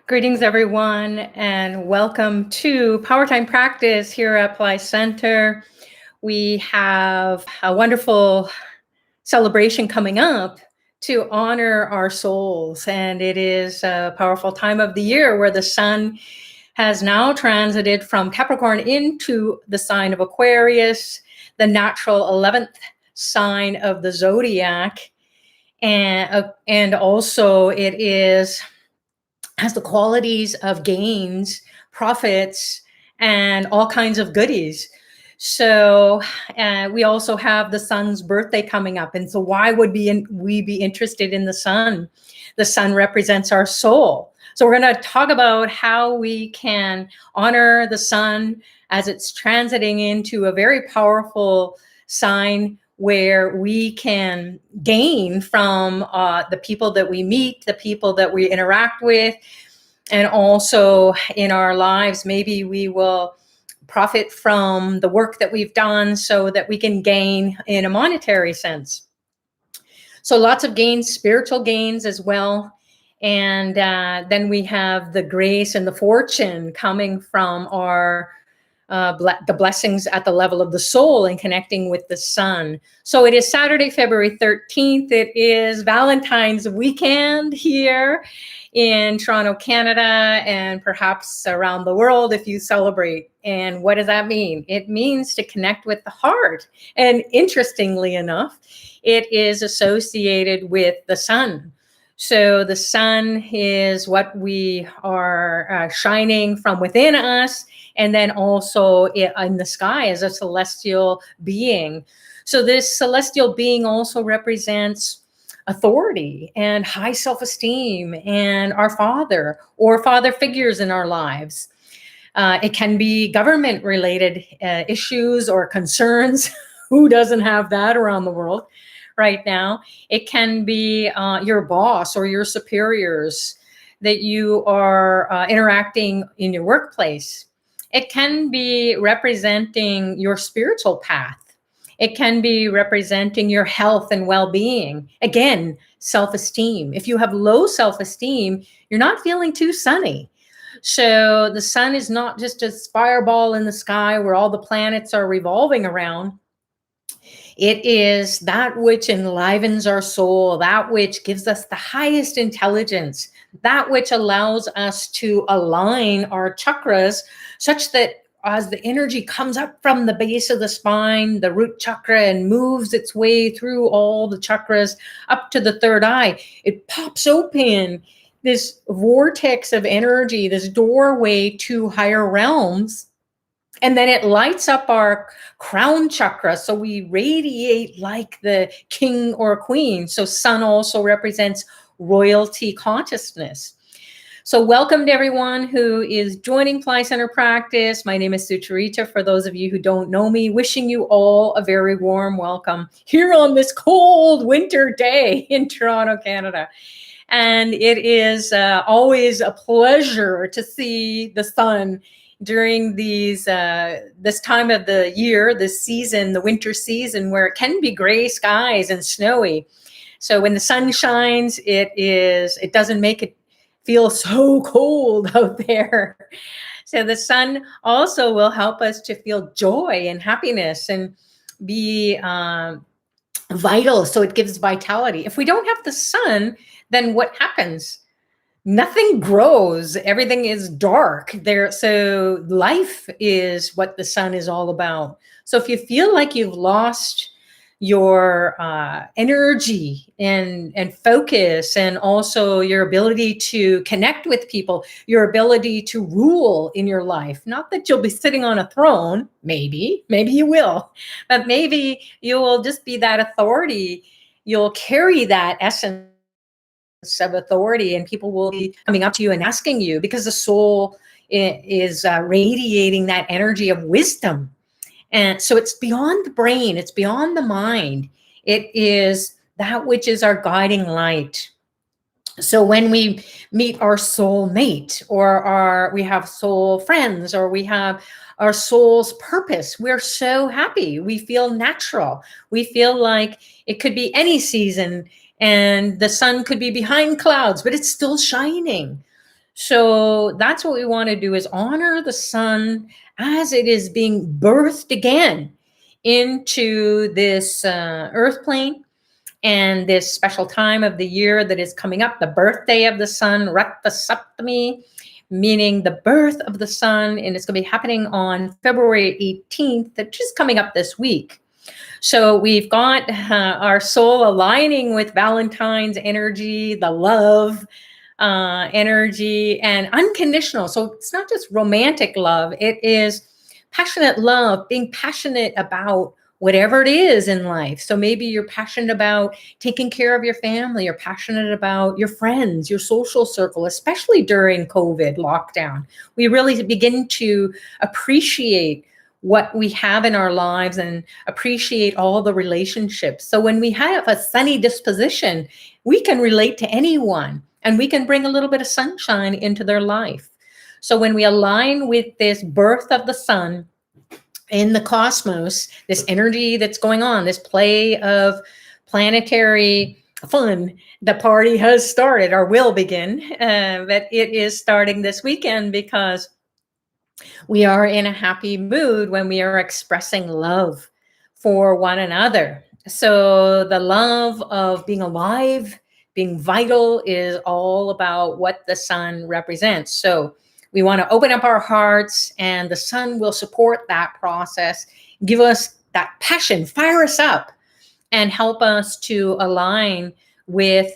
Greetings, everyone, and welcome to Powertime practice here at Pillai Center. We have a wonderful celebration coming up to honor our souls, and it is a powerful time of the year where the sun has now transited from Capricorn into the sign of Aquarius, the natural 11th sign of the zodiac, and also it has the qualities of gains, profits, and all kinds of goodies. So we also have the sun's birthday coming up. And so why would we be interested in the sun? The sun represents our soul. So we're going to talk about how we can honor the sun as it's transiting into a very powerful sign where we can gain from the people that we meet, the people that we interact with, and also in our lives, maybe we will profit from the work that we've done so that we can gain in a monetary sense. So lots of gains, spiritual gains as well. And then we have the grace and the fortune coming from our the blessings at the level of the soul and connecting with the sun. So it is Saturday, February 13th. It is Valentine's weekend here in Toronto, Canada, and perhaps around the world if you celebrate. And what does that mean? It means to connect with the heart. And interestingly enough, it is associated with the sun. So the sun is what we are shining from within us, and then also in the sky as a celestial being. So this celestial being also represents authority and high self-esteem and our father or father figures in our lives. It can be government-related issues or concerns. Who doesn't have that around the world right now? It can be your boss or your superiors that you are interacting in your workplace. It can be representing your spiritual path. It can be representing your health and well-being. Again, self-esteem. If you have low self-esteem, you're not feeling too sunny. So the sun is not just a fireball in the sky where all the planets are revolving around. It is that which enlivens our soul, that which gives us the highest intelligence, that which allows us to align our chakras such that as the energy comes up from the base of the spine, the root chakra, and moves its way through all the chakras up to the third eye, it pops open this vortex of energy, this doorway to higher realms. And then it lights up our crown chakra. So we radiate like the king or queen. So sun also represents royalty consciousness. So welcome to everyone who is joining Pillai Center practice. My name is Sucharita. For those of you who don't know me, wishing you all a very warm welcome here on this cold winter day in Toronto, Canada. And it is always a pleasure to see the sun during this time of the year, this season, the winter season, where it can be gray skies and snowy. So when the sun shines, it doesn't make it feel so cold out there. So the sun also will help us to feel joy and happiness and be vital. So it gives vitality. If we don't have the sun, then what happens? Nothing grows. Everything is dark there. So life is what the sun is all about. So if you feel like you've lost your energy and focus, and also your ability to connect with people, your ability to rule in your life, not that you'll be sitting on a throne, maybe you will, but maybe you will just be that authority. You'll carry that essence of authority, and people will be coming up to you and asking you, because the soul is radiating that energy of wisdom. And so it's beyond the brain, it's beyond the mind. It is that which is our guiding light. So when we meet our soul mate, or we have soul friends, or we have our soul's purpose, we're so happy. We feel natural. We feel like it could be any season and the sun could be behind clouds, but it's still shining. So that's what we want to do, is honor the sun as it is being birthed again into this earth plane, and this special time of the year that is coming up, the birthday of the sun, Ratha Saptami, meaning the birth of the sun. And it's going to be happening on February 18th, which is coming up this week. So we've got our soul aligning with Valentine's energy, the love energy, and unconditional. So it's not just romantic love, it is passionate love, being passionate about whatever it is in life. So maybe you're passionate about taking care of your family, you're passionate about your friends, your social circle, especially during COVID lockdown. We really begin to appreciate what we have in our lives and appreciate all the relationships. So when we have a sunny disposition, we can relate to anyone and we can bring a little bit of sunshine into their life. So when we align with this birth of the sun in the cosmos, this energy that's going on, this play of planetary fun, the party has started or will begin, but it is starting this weekend because we are in a happy mood when we are expressing love for one another. So the love of being alive, being vital, is all about what the sun represents. So we want to open up our hearts, and the sun will support that process, give us that passion, fire us up, and help us to align with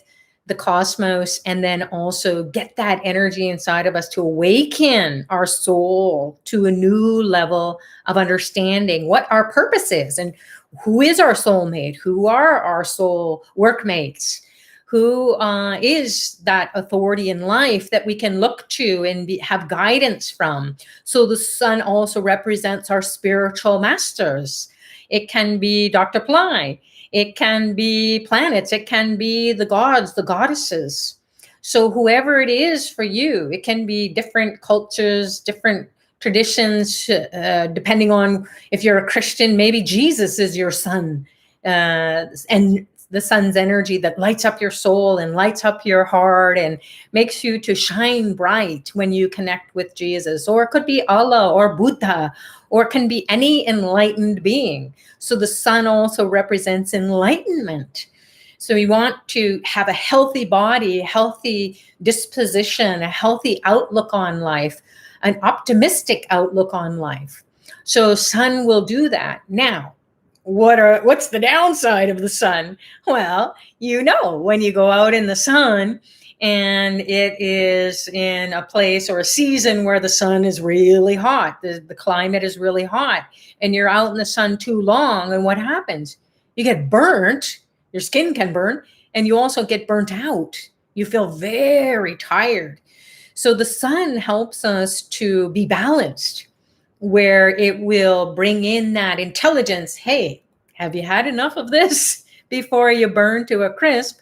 the cosmos, and then also get that energy inside of us to awaken our soul to a new level of understanding what our purpose is, and who is our soulmate, who are our soul workmates, who is that authority in life that we can look to and have guidance from. So the sun also represents our spiritual masters. It can be Dr. Pillai. It can be planets. It can be the gods, the goddesses. So whoever it is for you, it can be different cultures, different traditions, depending on if you're a Christian, maybe Jesus is your sun, and the sun's energy that lights up your soul and lights up your heart and makes you to shine bright when you connect with Jesus. Or it could be Allah or Buddha, or it can be any enlightened being. So the sun also represents enlightenment. So we want to have a healthy body, a healthy disposition, a healthy outlook on life, an optimistic outlook on life. So sun will do that. Now, what's the downside of the sun? Well, when you go out in the sun and it is in a place or a season where the sun is really hot, the climate is really hot, and you're out in the sun too long, and what happens? You get burnt, your skin can burn, and you also get burnt out. You feel very tired. So the sun helps us to be balanced, where it will bring in that intelligence. Hey, have you had enough of this before you burn to a crisp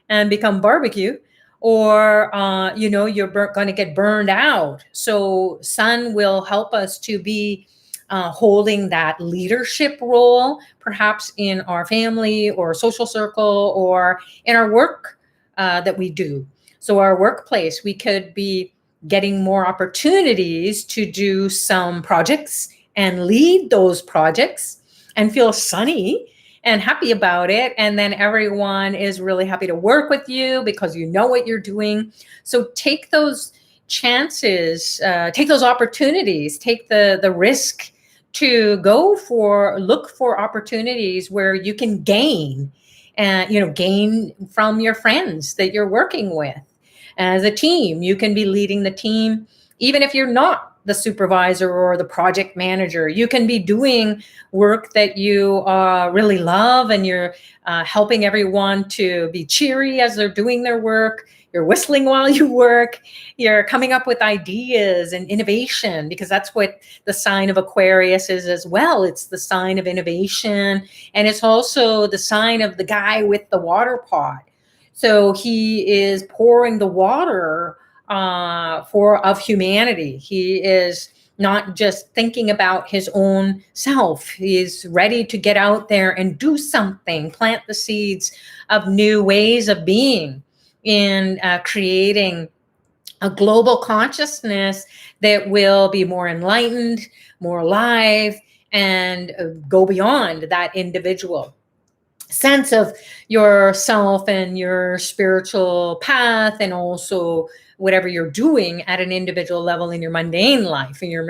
and become barbecue? Or, you're going to get burned out. So sun will help us to be holding that leadership role, perhaps in our family or social circle or in our work that we do. So our workplace, we could be getting more opportunities to do some projects and lead those projects and feel sunny and happy about it. And then everyone is really happy to work with you because you know what you're doing. So take those chances, take those opportunities, take the risk to look for opportunities where you can gain from your friends that you're working with. As a team, you can be leading the team, even if you're not the supervisor or the project manager. You can be doing work that you really love, and you're helping everyone to be cheery as they're doing their work. You're whistling while you work. You're coming up with ideas and innovation, because that's what the sign of Aquarius is as well. It's the sign of innovation, and it's also the sign of the guy with the water pot. So he is pouring the water of humanity. He is not just thinking about his own self. He's ready to get out there and do something, plant the seeds of new ways of being in creating a global consciousness that will be more enlightened, more alive, and go beyond that individual sense of yourself and your spiritual path, and also whatever you're doing at an individual level in your mundane life, in your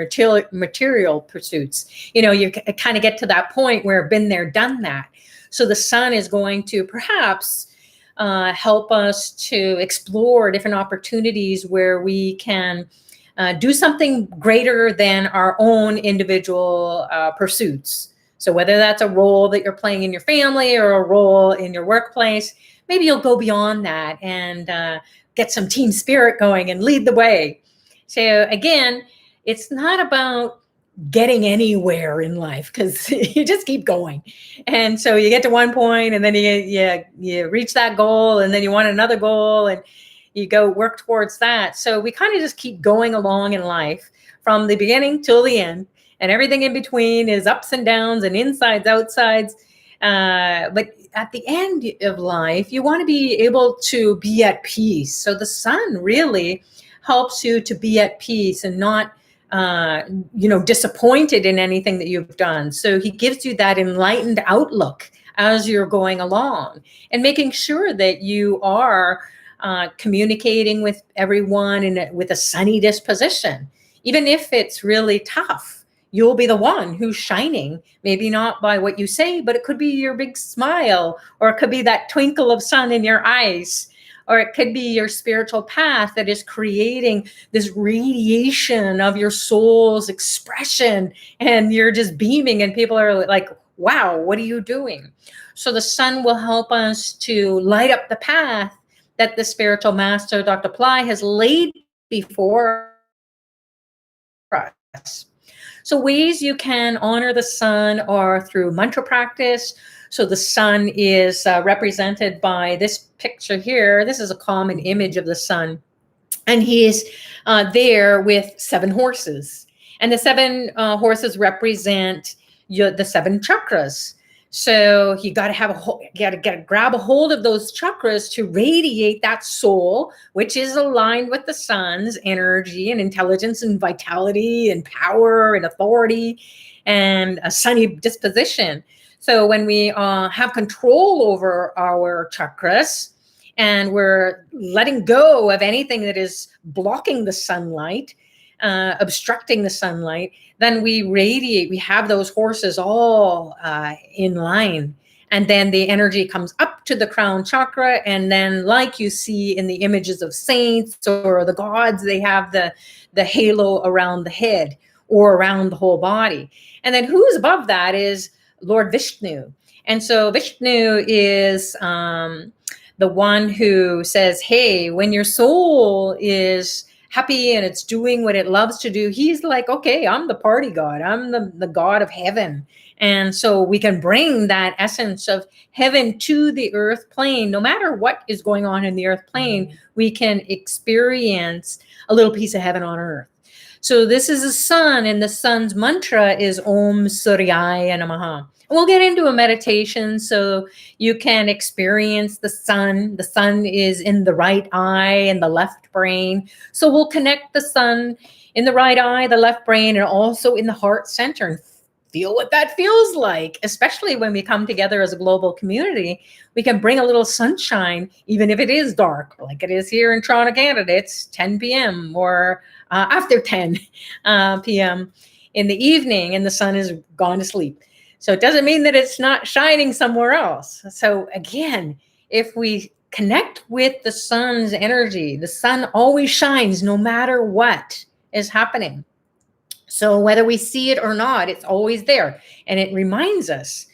material pursuits. You kind of get to that point where been there, done that. So the sun is going to perhaps help us to explore different opportunities where we can do something greater than our own individual pursuits. So whether that's a role that you're playing in your family or a role in your workplace, maybe you'll go beyond that and get some team spirit going and lead the way. So again, it's not about getting anywhere in life, because you just keep going. And so you get to one point, and then you reach that goal, and then you want another goal, and you go work towards that. So we kind of just keep going along in life from the beginning till the end. And everything in between is ups and downs and insides, outsides. But at the end of life, you want to be able to be at peace. So the sun really helps you to be at peace and not, disappointed in anything that you've done. So he gives you that enlightened outlook as you're going along, and making sure that you are communicating with everyone with a sunny disposition. Even if it's really tough, you'll be the one who's shining, maybe not by what you say, but it could be your big smile, or it could be that twinkle of sun in your eyes, or it could be your spiritual path that is creating this radiation of your soul's expression, and you're just beaming, and people are like, wow, what are you doing? So the sun will help us to light up the path that the spiritual master, Dr. Pillai, has laid before us. So ways you can honor the sun are through mantra practice. So the sun is represented by this picture here. This is a common image of the sun. And he is there with 7 horses. And the 7 horses represent the 7 chakras. So you got to grab a hold of those chakras to radiate that soul, which is aligned with the sun's energy and intelligence and vitality and power and authority and a sunny disposition. So when we have control over our chakras, and we're letting go of anything that is blocking the sunlight, obstructing the sunlight, then we radiate. We have those horses all in line. And then the energy comes up to the crown chakra. And then, like you see in the images of saints or the gods, they have the halo around the head or around the whole body. And then who's above that is Lord Vishnu. And so Vishnu is the one who says, hey, when your soul is happy and it's doing what it loves to do, he's like, okay, I'm the party god. I'm the god of heaven. And so we can bring that essence of heaven to the earth plane. No matter what is going on in the earth plane, we can experience a little piece of heaven on earth. So this is the sun, and the sun's mantra is Om Suryaya Namaha. We'll get into a meditation so you can experience the sun. The sun is in the right eye and the left brain. So we'll connect the sun in the right eye, the left brain, and also in the heart center, and feel what that feels like, especially when we come together as a global community. We can bring a little sunshine, even if it is dark, like it is here in Toronto, Canada. It's 10 p.m. or after 10 p.m. in the evening, and the sun is gone to sleep. So it doesn't mean that it's not shining somewhere else. So again, if we connect with the sun's energy, the sun always shines no matter what is happening. So whether we see it or not, it's always there. And it reminds us,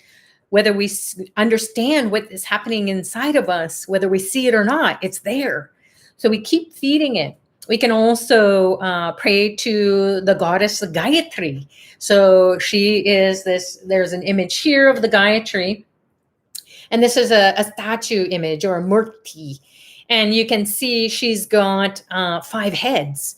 whether we understand what is happening inside of us, whether we see it or not, it's there. So we keep feeding it. We can also pray to the goddess Gayatri. So she is there's an image here of the Gayatri. And this is a statue image, or a murti. And you can see she's got 5 heads.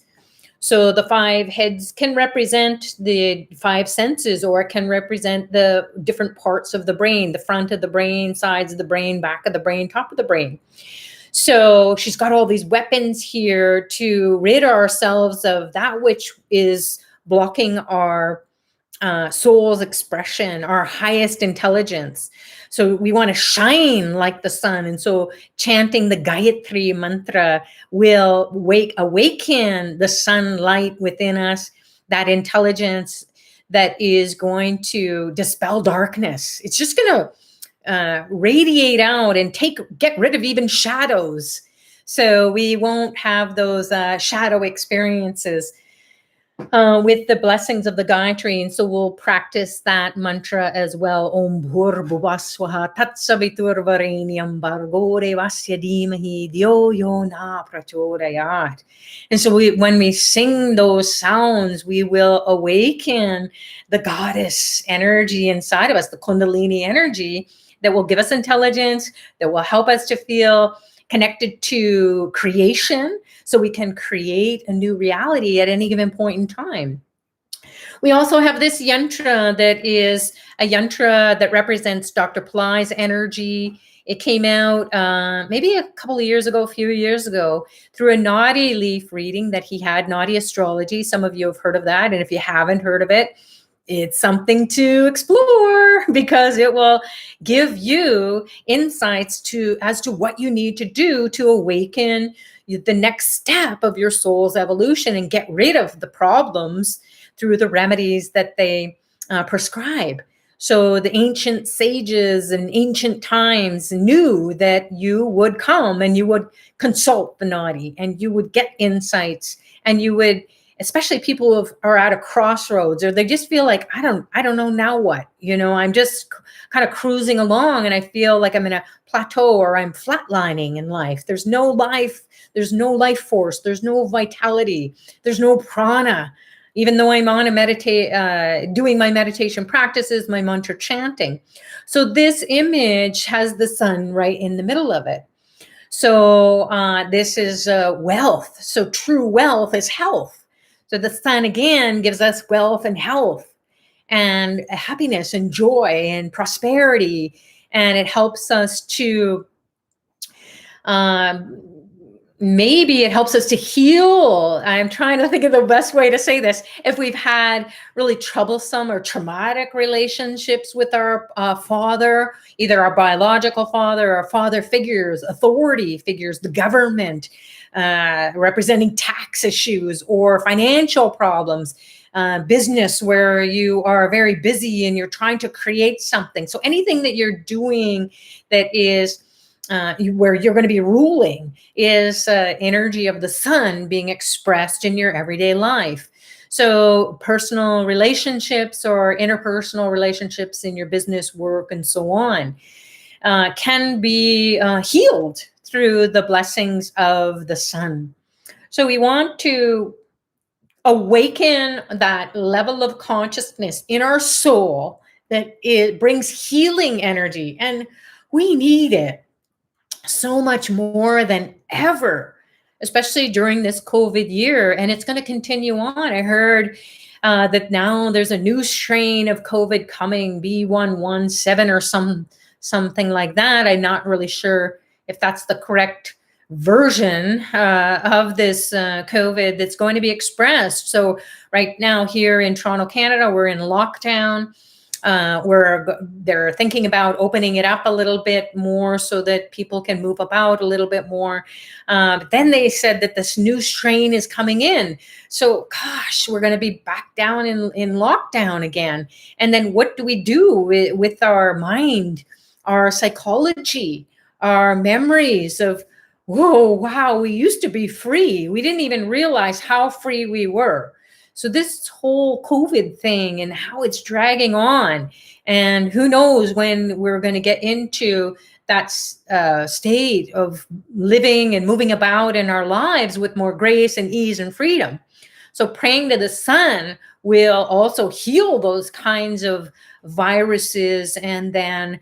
So the 5 heads can represent the 5 senses, or it can represent the different parts of the brain, the front of the brain, sides of the brain, back of the brain, top of the brain. So she's got all these weapons here to rid ourselves of that which is blocking our soul's expression, our highest intelligence. So we want to shine like the sun. And so chanting the Gayatri mantra will awaken the sunlight within us, that intelligence that is going to dispel darkness. It's just going to radiate out and get rid of even shadows. So we won't have those shadow experiences with the blessings of the Gayatri. And so we'll practice that mantra as well. Om Bhur-Bhuvah-Swaha Tat-Savitur-Varenyam Bhargo Devasya Dhimahi Dhyo Yo Na Prachodayat. And so when we sing those sounds, we will awaken the goddess energy inside of us, the Kundalini energy that will give us intelligence, that will help us to feel connected to creation, so we can create a new reality at any given point in time. We also have this yantra that is a yantra that represents Dr. Pillai's energy. It came out maybe a few years ago, through a Nadi leaf reading that he had, Nadi astrology. Some of you have heard of that. And if you haven't heard of it, it's something to explore, because it will give you insights as to what you need to do to awaken the next step of your soul's evolution and get rid of the problems through the remedies that they prescribe. So the ancient sages in ancient times knew that you would come and you would consult the Nadi and you would get insights, and you would, especially people who are at a crossroads, or they just feel like, I don't know now what, I'm just kind of cruising along and I feel like I'm in a plateau, or I'm flatlining in life. There's no life. There's no life force. There's no vitality. There's no prana. Even though I'm on doing my meditation practices, my mantra chanting. So this image has the sun right in the middle of it. So this is wealth. So true wealth is health. So the sun again gives us wealth and health and happiness and joy and prosperity. And it helps us to, maybe it helps us to heal. I'm trying to think of the best way to say this. If we've had really troublesome or traumatic relationships with our father, either our biological father or father figures, authority figures, the government, representing tax issues or financial problems, business where you are very busy and you're trying to create something. So anything that you're doing that is where you're going to be ruling is energy of the sun being expressed in your everyday life. So personal relationships or interpersonal relationships in your business, work, and so on can be healed through the blessings of the sun. So we want to awaken that level of consciousness in our soul that it brings healing energy, and we need it so much more than ever, especially during this COVID year, and it's going to continue on. I heard that now there's a new strain of COVID coming, B117 or something like that. I'm not really sure if that's the correct version of this COVID that's going to be expressed. So right now here in Toronto, Canada, we're in lockdown. They're thinking about opening it up a little bit more so that people can move about a little bit more. But then they said that this new strain is coming in. So, gosh, we're going to be back down in lockdown again. And then what do we do with our mind, our psychology, our memories of, whoa, wow, we used to be free. We didn't even realize how free we were. So this whole COVID thing and how it's dragging on, and who knows when we're going to get into that state of living and moving about in our lives with more grace and ease and freedom. So praying to the sun will also heal those kinds of viruses, and then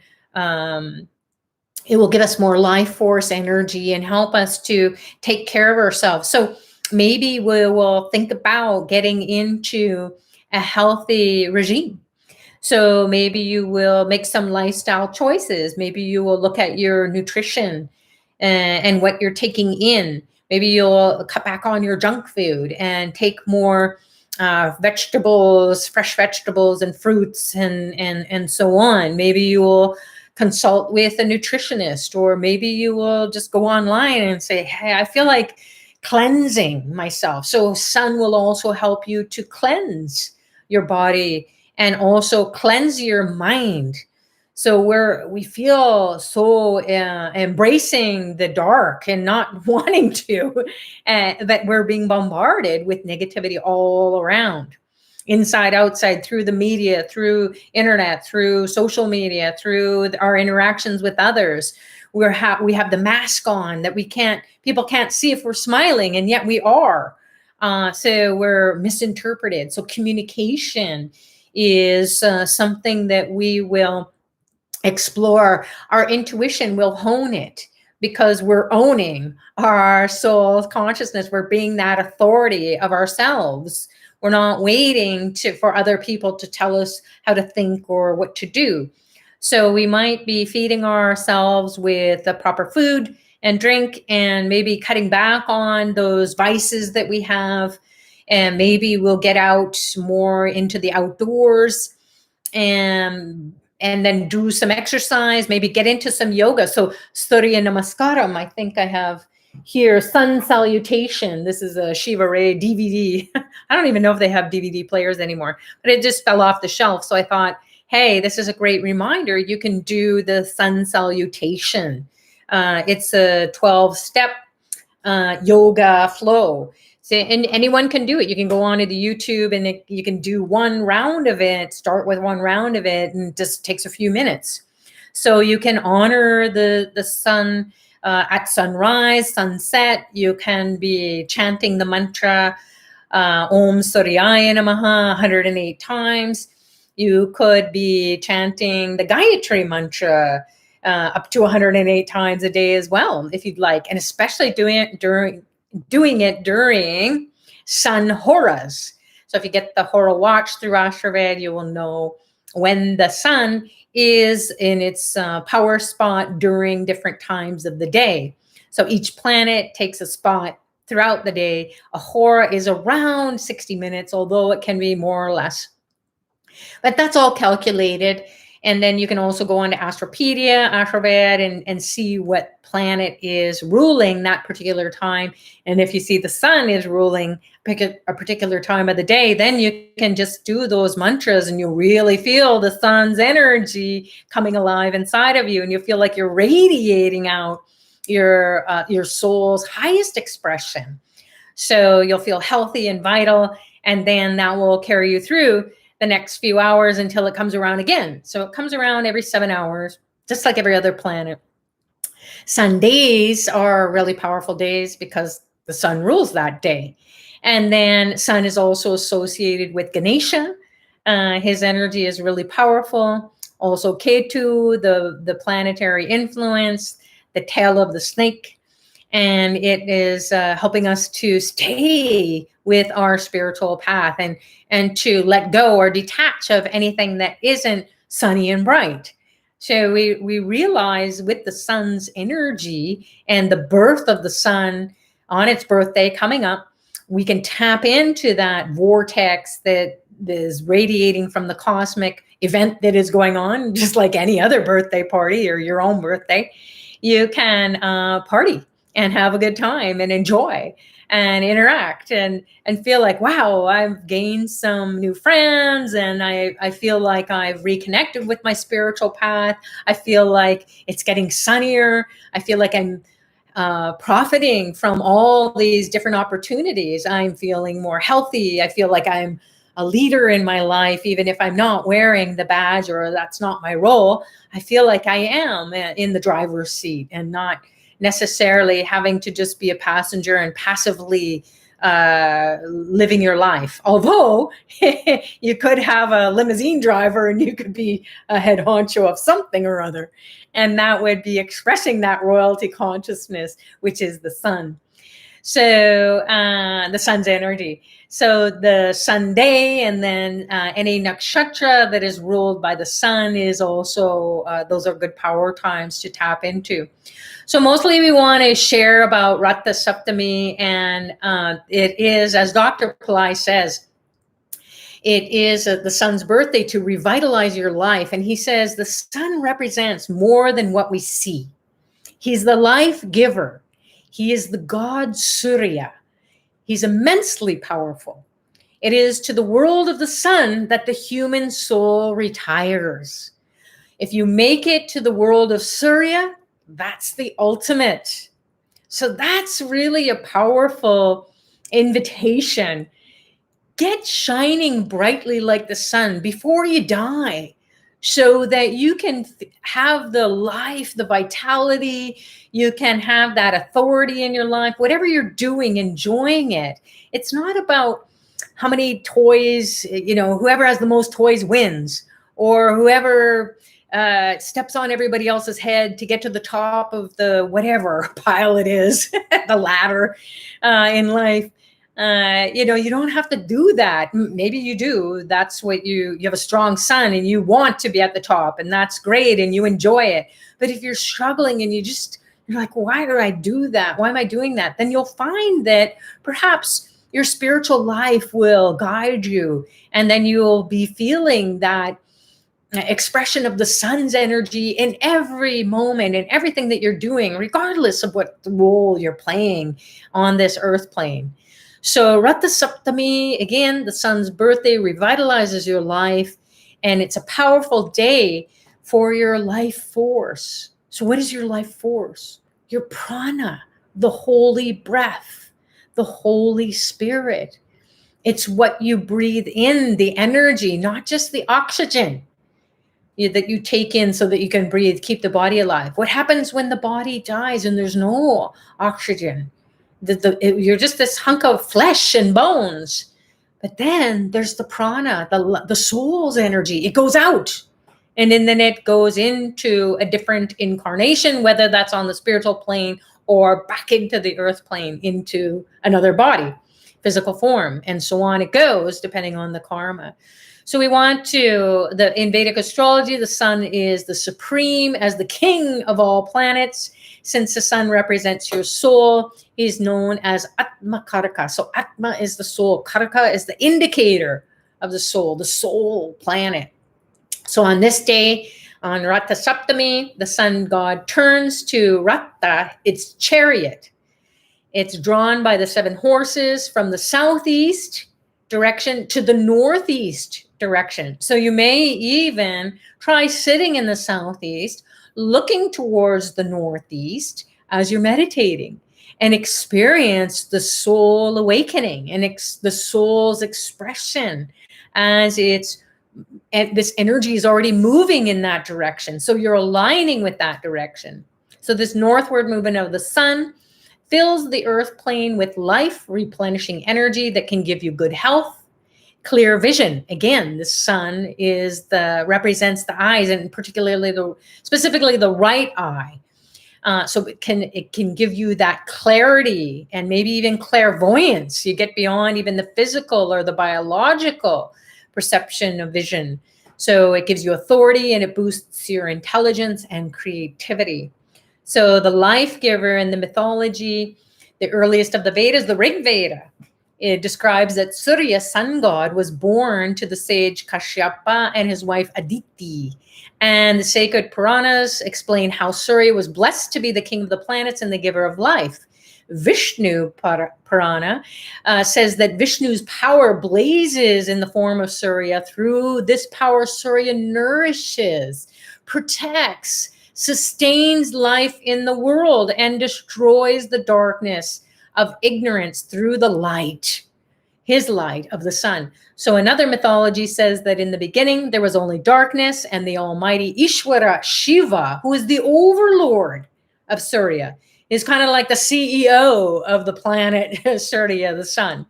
it will give us more life force energy and help us to take care of ourselves. So maybe we will think about getting into a healthy regime. So maybe you will make some lifestyle choices. Maybe you will look at your nutrition and what you're taking in. Maybe you'll cut back on your junk food and take more vegetables, fresh vegetables and fruits and so on. Maybe you will consult with a nutritionist, or maybe you will just go online and say, hey, I feel like cleansing myself. So sun will also help you to cleanse your body and also cleanse your mind. So we feel so embracing the dark and not wanting to, that we're being bombarded with negativity all around, inside, outside, through the media, through internet, through social media, through our interactions with others. We have the mask on that people can't see if we're smiling, and yet we are. So we're misinterpreted. So communication is something that we will explore. Our intuition will hone it, because we're owning our soul's consciousness. We're being that authority of ourselves. We're not waiting for other people to tell us how to think or what to do. So we might be feeding ourselves with the proper food and drink, and maybe cutting back on those vices that we have. And maybe we'll get out more into the outdoors, and then do some exercise, maybe get into some yoga. So Surya Namaskaram, I think I have here, Sun Salutation. This is a Shiva Ray DVD. I don't even know if they have DVD players anymore, but it just fell off the shelf. So I thought, hey, this is a great reminder. You can do the Sun Salutation. It's a 12-step yoga flow. So, and anyone can do it. You can go onto the YouTube and you can do one round of it, start with one round of it, and it just takes a few minutes. So you can honor the sun at sunrise, sunset. You can be chanting the mantra, Om Suryaya Namaha 108 times. You could be chanting the Gayatri mantra up to 108 times a day as well, if you'd like, and especially doing it during sun horas. So if you get the hora watch through Ashraved, you will know when the sun is in its power spot during different times of the day. So each planet takes a spot throughout the day. A hora is around 60 minutes, although it can be more or less. But that's all calculated. And then you can also go on to Astropedia, Ashraved, and see what planet is ruling that particular time. And if you see the sun is ruling a particular time of the day, then you can just do those mantras and you'll really feel the sun's energy coming alive inside of you. And you feel like you're radiating out your soul's highest expression. So you'll feel healthy and vital. And then that will carry you through the next few hours until it comes around again. So it comes around every 7 hours, just like every other planet. Sundays are really powerful days because the sun rules that day. And then sun is also associated with Ganesha. His energy is really powerful. Also Ketu, the planetary influence, the tail of the snake. And it is helping us to stay with our spiritual path and to let go or detach of anything that isn't sunny and bright. So we realize with the sun's energy and the birth of the sun on its birthday coming up, we can tap into that vortex that is radiating from the cosmic event that is going on, just like any other birthday party or your own birthday. You can party and have a good time and enjoy and interact and feel like, wow, I've gained some new friends, and I feel like I've reconnected with my spiritual path. I feel like it's getting sunnier. I feel like I'm profiting from all these different opportunities. I'm feeling more healthy. I feel like I'm a leader in my life, even if I'm not wearing the badge or that's not my role. I feel like I am in the driver's seat and not necessarily having to just be a passenger and passively living your life. Although you could have a limousine driver and you could be a head honcho of something or other. And that would be expressing that royalty consciousness, which is the sun. So the sun's energy. So the sun day, and then any nakshatra that is ruled by the sun is also, those are good power times to tap into. So mostly we want to share about Ratha Saptami, and it is, as Dr. Pillai says, it is the sun's birthday to revitalize your life. And he says the sun represents more than what we see. He's the life giver. He is the god Surya. He's immensely powerful. It is to the world of the sun that the human soul retires. If you make it to the world of Surya, that's the ultimate. So that's really a powerful invitation. Get shining brightly like the sun before you die, so that you can have the life, the vitality, you can have that authority in your life, whatever you're doing, enjoying it. It's not about how many toys, whoever has the most toys wins, or whoever steps on everybody else's head to get to the top of the whatever pile it is, the ladder in life. You don't have to do that. Maybe you do. That's what you have a strong sun and you want to be at the top, and that's great and you enjoy it. But if you're struggling and you're like, why do I do that? Why am I doing that? Then you'll find that perhaps your spiritual life will guide you, and then you'll be feeling that expression of the sun's energy in every moment and everything that you're doing, regardless of what role you're playing on this earth plane. So Ratha Saptami, again, the sun's birthday, revitalizes your life, and it's a powerful day for your life force. So what is your life force? Your prana, the holy breath, the Holy Spirit. It's what you breathe in, the energy, not just the oxygen that you take in so that you can breathe, keep the body alive. What happens when the body dies and there's no oxygen? You're just this hunk of flesh and bones. But then there's the prana, the soul's energy. It goes out, and then it goes into a different incarnation, whether that's on the spiritual plane or back into the earth plane, into another body, physical form, and so on it goes, depending on the karma. So we want to, in Vedic astrology, the sun is the supreme as the king of all planets. Since the sun represents your soul, he's known as Atma Karaka. So Atma is the soul. Karaka is the indicator of the soul planet. So on this day, on Ratha Saptami, the sun god turns to Ratha, its chariot. It's drawn by the 7 horses from the southeast direction to the northeast direction. So you may even try sitting in the southeast, looking towards the northeast as you're meditating, and experience the soul awakening and the soul's expression as this energy is already moving in that direction. So you're aligning with that direction. So this northward movement of the sun fills the earth plane with life, replenishing energy that can give you good health, clear vision. Again, the sun represents the eyes, and specifically the right eye. So it can give you that clarity and maybe even clairvoyance. You get beyond even the physical or the biological perception of vision. So it gives you authority, and it boosts your intelligence and creativity. So the life giver in the mythology, the earliest of the Vedas, the Rig Veda, it describes that Surya, sun god, was born to the sage Kashyapa and his wife Aditi. And the sacred Puranas explain how Surya was blessed to be the king of the planets and the giver of life. Vishnu Purana says that Vishnu's power blazes in the form of Surya. Through this power, Surya nourishes, protects, sustains life in the world, and destroys the darkness of ignorance through the light, his light of the sun. So another mythology says that in the beginning there was only darkness, and the almighty Ishvara Shiva, who is the overlord of Surya, is kind of like the CEO of the planet Surya, the sun.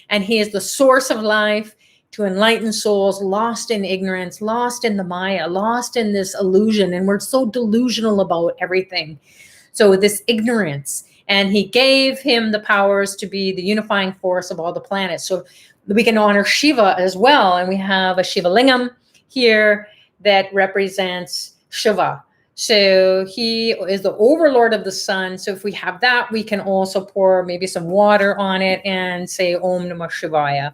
And he is the source of life to enlighten souls lost in ignorance, lost in the Maya, lost in this illusion. And we're so delusional about everything. So this ignorance and he gave him the powers to be the unifying force of all the planets. So we can honor Shiva as well, and we have a Shiva lingam here that represents Shiva. So he is the overlord of the sun. So if we have that, we can also pour maybe some water on it and say Om Namah Shivaya.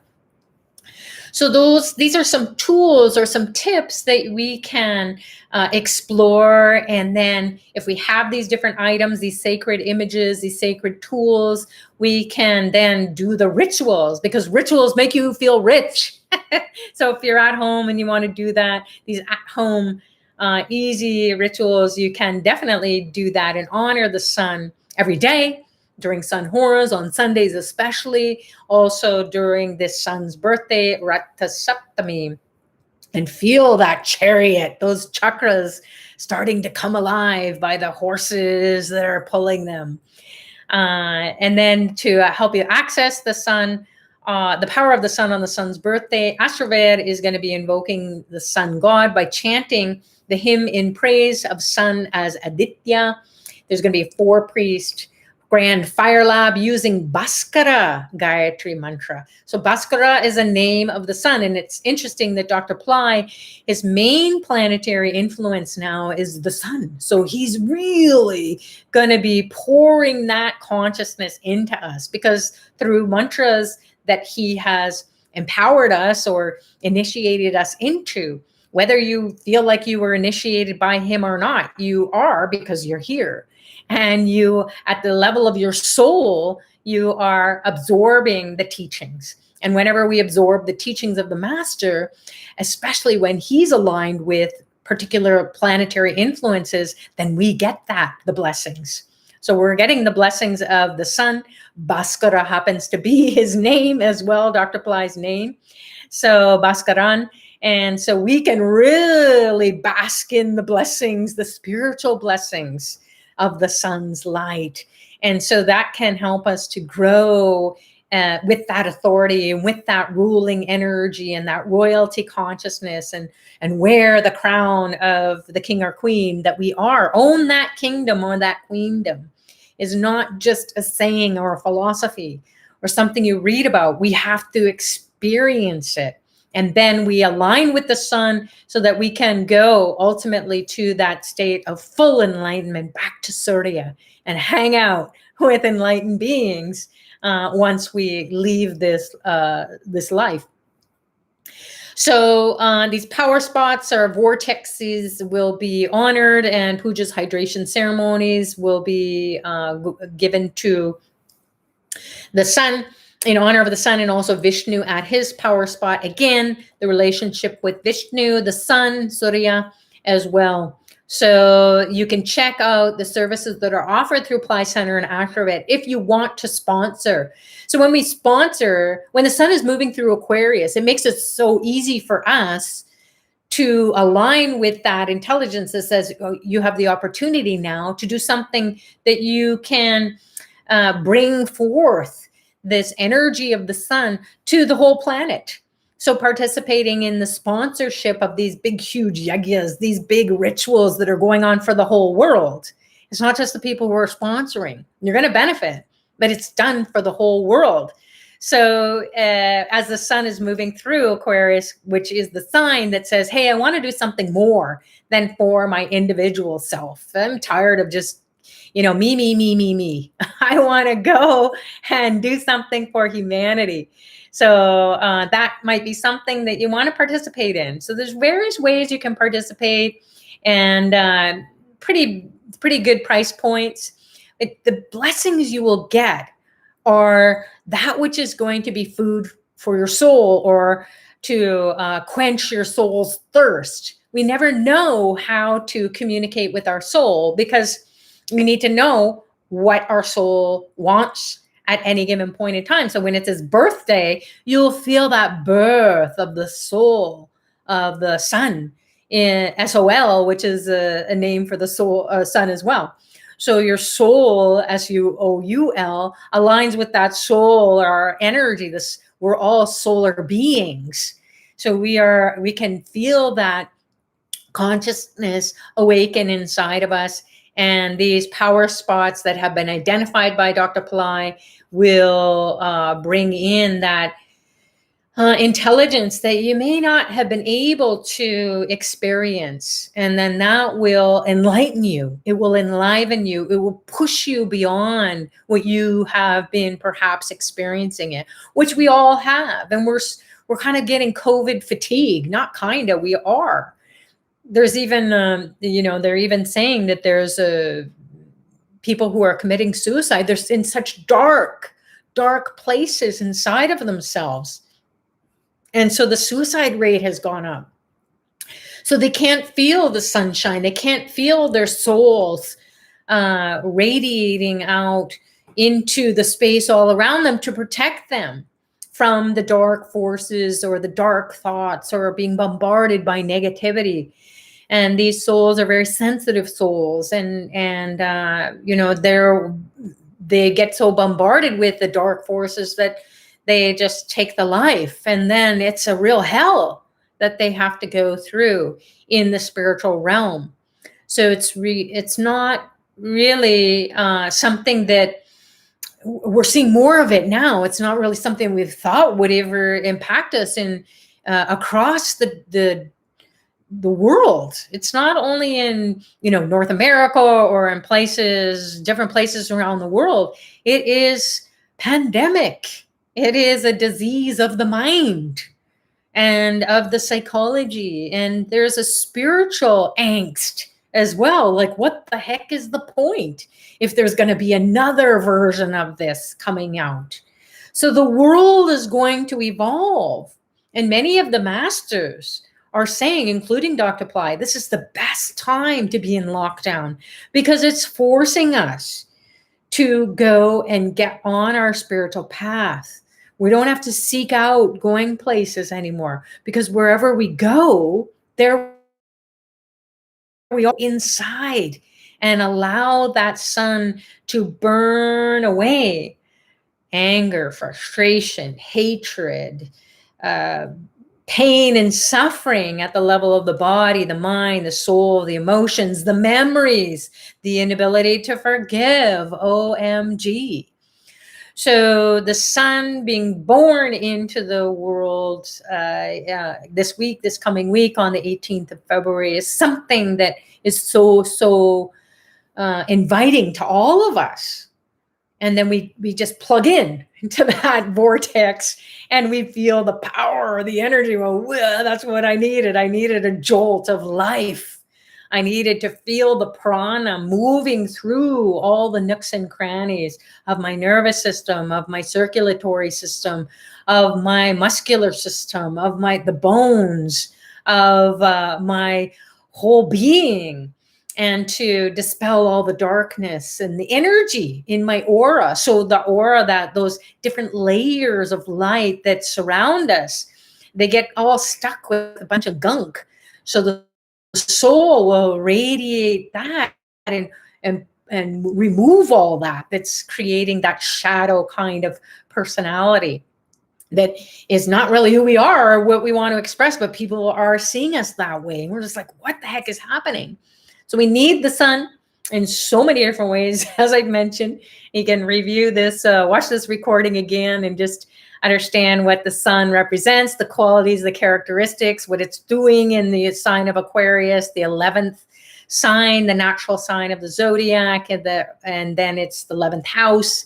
So these are some tools or some tips that we can explore. And then if we have these different items, these sacred images, these sacred tools, we can then do the rituals, because rituals make you feel rich. So if you're at home and you want to do that, these at-home easy rituals, you can definitely do that and honor the sun every day, during sun horas, on Sundays especially, also during this sun's birthday, Ratha Saptami, and feel that chariot, those chakras starting to come alive by the horses that are pulling them. And then to help you access the sun, the power of the sun on the sun's birthday, Astraved is going to be invoking the sun god by chanting the hymn in praise of sun as Aditya. There's going to be a 4-priest grand fire lab using Bhaskara Gayatri mantra. So Bhaskara is a name of the sun. And it's interesting that Dr. Pillai, his main planetary influence now is the sun. So he's really going to be pouring that consciousness into us, because through mantras that he has empowered us or initiated us into, whether you feel like you were initiated by him or not, you are, because you're here. And you, at the level of your soul, you are absorbing the teachings. And whenever we absorb the teachings of the master, especially when he's aligned with particular planetary influences, then we get the blessings. So we're getting the blessings of the sun. Bhaskara happens to be his name as well, Dr. Pillai's name. So Bhaskaran. And so we can really bask in the blessings, the spiritual blessings of the sun's light. And so that can help us to grow with that authority and with that ruling energy and that royalty consciousness, and wear the crown of the king or queen that we are. Own that kingdom or that queendom is not just a saying or a philosophy or something you read about. We have to experience it. And then we align with the sun so that we can go ultimately to that state of full enlightenment, back to Surya, and hang out with enlightened beings once we leave this life. So these power spots or vortexes will be honored, and puja's hydration ceremonies will be given to the sun, in honor of the sun, and also Vishnu at his power spot. Again, the relationship with Vishnu, the sun, Surya as well. So you can check out the services that are offered through Pillai Center and Ashravet if you want to sponsor. So when we sponsor, when the sun is moving through Aquarius, it makes it so easy for us to align with that intelligence that says, oh, you have the opportunity now to do something that you can bring forth this energy of the sun to the whole planet. So participating in the sponsorship of these big, huge yagyas, these big rituals that are going on for the whole world. It's not just the people who are sponsoring. You're going to benefit, but it's done for the whole world. So as the sun is moving through Aquarius, which is the sign that says, hey, I want to do something more than for my individual self. I'm tired of just me. I want to go and do something for humanity. So that might be something that you want to participate in. So there's various ways you can participate, and pretty good price points. The blessings you will get are that which is going to be food for your soul, or to quench your soul's thirst. We never know how to communicate with our soul, because we need to know what our soul wants at any given point in time. So when it's his birthday, you'll feel that birth of the soul of the sun in SOL, which is a name for the soul sun as well. So your soul, SUOUL, aligns with that soul or energy. We're all solar beings. So we can feel that consciousness awaken inside of us. And these power spots that have been identified by Dr. Pillai will bring in that intelligence that you may not have been able to experience. And then that will enlighten you. It will enliven you. It will push you beyond what you have been perhaps experiencing it, which we all have. And we're kind of getting COVID fatigue, not kind of, we are. There's even, they're even saying that there's people who are committing suicide. They're in such dark places inside of themselves. And so the suicide rate has gone up. So they can't feel the sunshine. They can't feel their souls radiating out into the space all around them to protect them from the dark forces or the dark thoughts or being bombarded by negativity. And these souls are very sensitive souls, and they get so bombarded with the dark forces that they just take the life, and then it's a real hell that they have to go through in the spiritual realm. So it's not really something that we're seeing more of it now. It's not really something we've thought would ever impact us in across the world. It's not only in North America or in different places around the world. It is pandemic. It is a disease of the mind and of the psychology. And there's a spiritual angst as well. Like, what the heck is the point if there's going to be another version of this coming out? So the world is going to evolve. And many of the masters are saying, including Dr. Pillai, this is the best time to be in lockdown because it's forcing us to go and get on our spiritual path. We don't have to seek out going places anymore because wherever we go, there we are inside, and allow that sun to burn away anger, frustration, hatred, pain and suffering at the level of the body, the mind, the soul, the emotions, the memories, the inability to forgive. OMG. So the sun being born into the world this coming week on the 18th of February is something that is so inviting to all of us. And then we just plug in into that vortex and we feel the power, the energy. Well, that's what I needed. I needed a jolt of life. I needed to feel the prana moving through all the nooks and crannies of my nervous system, of my circulatory system, of my muscular system, of the bones, of my whole being, and to dispel all the darkness and the energy in my aura. So the aura, those different layers of light that surround us, they get all stuck with a bunch of gunk. So the soul will radiate that and remove all that's creating that shadow kind of personality that is not really who we are or what we want to express, but people are seeing us that way. And we're just like, what the heck is happening? So we need the sun in so many different ways. As I've mentioned, you can review this, watch this recording again, and just understand what the sun represents, the qualities, the characteristics, what it's doing in the sign of Aquarius, the 11th sign, the natural sign of the zodiac, and then it's the 11th house.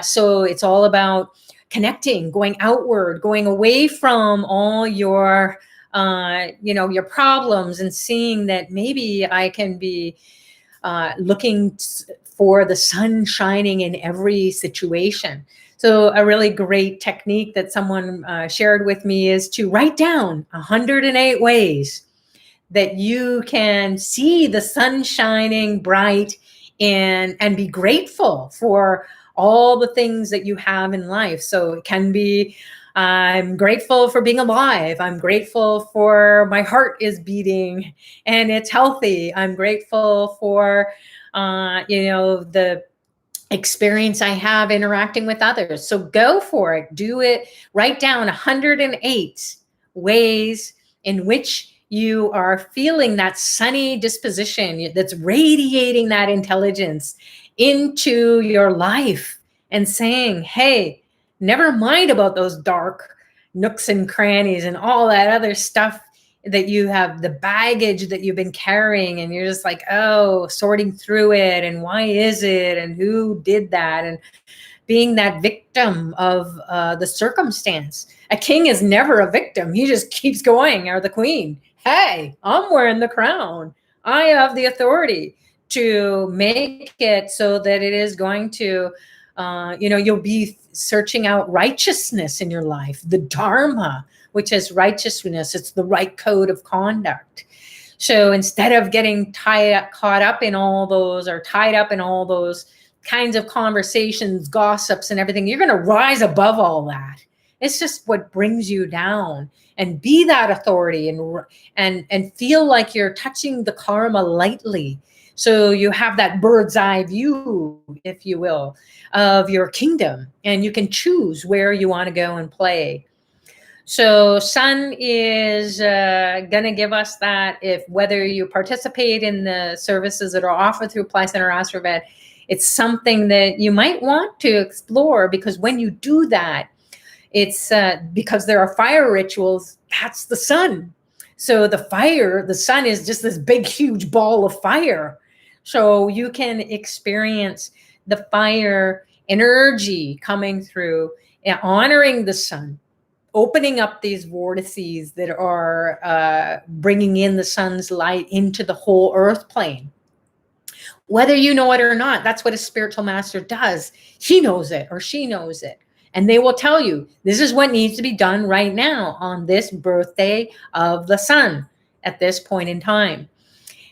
So it's all about connecting, going outward, going away from all your your problems, and seeing that maybe I can be looking for the sun shining in every situation. So a really great technique that someone shared with me is to write down 108 ways that you can see the sun shining bright and be grateful for all the things that you have in life. So it can be, I'm grateful for being alive. I'm grateful for my heart is beating and it's healthy. I'm grateful for, the experience I have interacting with others. So go for it. Do it. Write down 108 ways in which you are feeling that sunny disposition that's radiating that intelligence into your life and saying, hey, never mind about those dark nooks and crannies and all that other stuff that you have, the baggage that you've been carrying, and you're just like, oh, sorting through it, and why is it, and who did that, and being that victim of the circumstance. A king is never a victim. He just keeps going, or the queen. Hey, I'm wearing the crown. I have the authority to make it so that it is going to, you'll be searching out righteousness in your life, the Dharma, which is righteousness. It's the right code of conduct. So instead of getting caught up in all those, or tied up in all those kinds of conversations, gossips, and everything, you're going to rise above all that. It's just what brings you down, and be that authority, and feel like you're touching the karma lightly. So you have that bird's eye view, if you will, of your kingdom, and you can choose where you want to go and play. So sun is going to give us that, if whether you participate in the services that are offered through Pillai Center Astrovet, it's something that you might want to explore, because when you do that, it's because there are fire rituals, that's the sun. So the sun is just this big, huge ball of fire. So you can experience the fire energy coming through, and honoring the sun, opening up these vortices that are bringing in the sun's light into the whole earth plane. Whether you know it or not, that's what a spiritual master does. He knows it, or she knows it. And they will tell you, this is what needs to be done right now on this birthday of the sun at this point in time.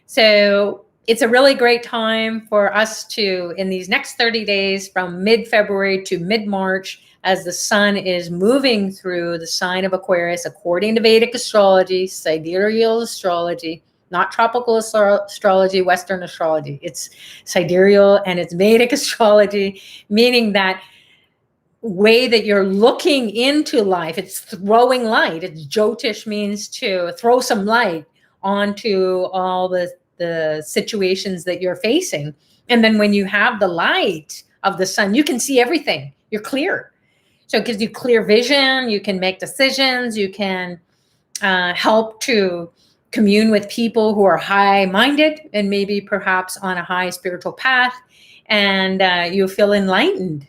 So it's a really great time for us to, in these next 30 days, from mid-February to mid-March, as the sun is moving through the sign of Aquarius, according to Vedic astrology, sidereal astrology, not tropical astrology, Western astrology. It's sidereal and it's Vedic astrology, meaning that way that you're looking into life. It's throwing light. It's Jyotish, means to throw some light onto all the situations that you're facing. And then when you have the light of the sun, you can see everything. You're clear. So it gives you clear vision. You can make decisions. You can help to commune with people who are high-minded and maybe perhaps on a high spiritual path, and you feel enlightened.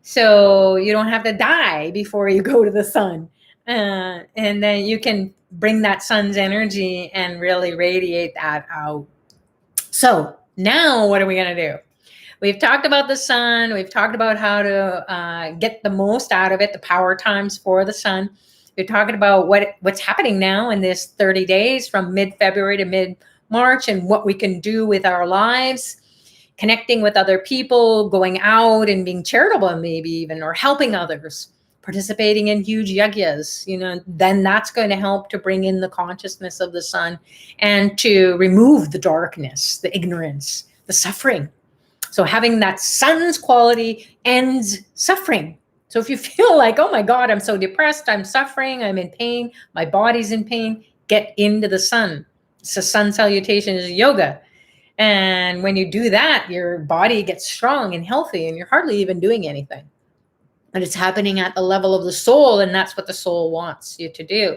So you don't have to die before you go to the sun. And then you can bring that sun's energy and really radiate that out. So now what are we going to do? We've talked about the sun. We've talked about how to get the most out of it, the power times for the sun. We're talking about what's happening now in this 30 days from mid-February to mid-March, and what we can do with our lives, connecting with other people, going out and being charitable, maybe even, or helping others, participating in huge yagyas, then that's going to help to bring in the consciousness of the sun and to remove the darkness, the ignorance, the suffering. So having that sun's quality ends suffering. So if you feel like, oh my God, I'm so depressed, I'm suffering, I'm in pain, my body's in pain, get into the sun. So sun salutation is yoga. And when you do that, your body gets strong and healthy, and you're hardly even doing anything. And it's happening at the level of the soul, and that's what the soul wants you to do.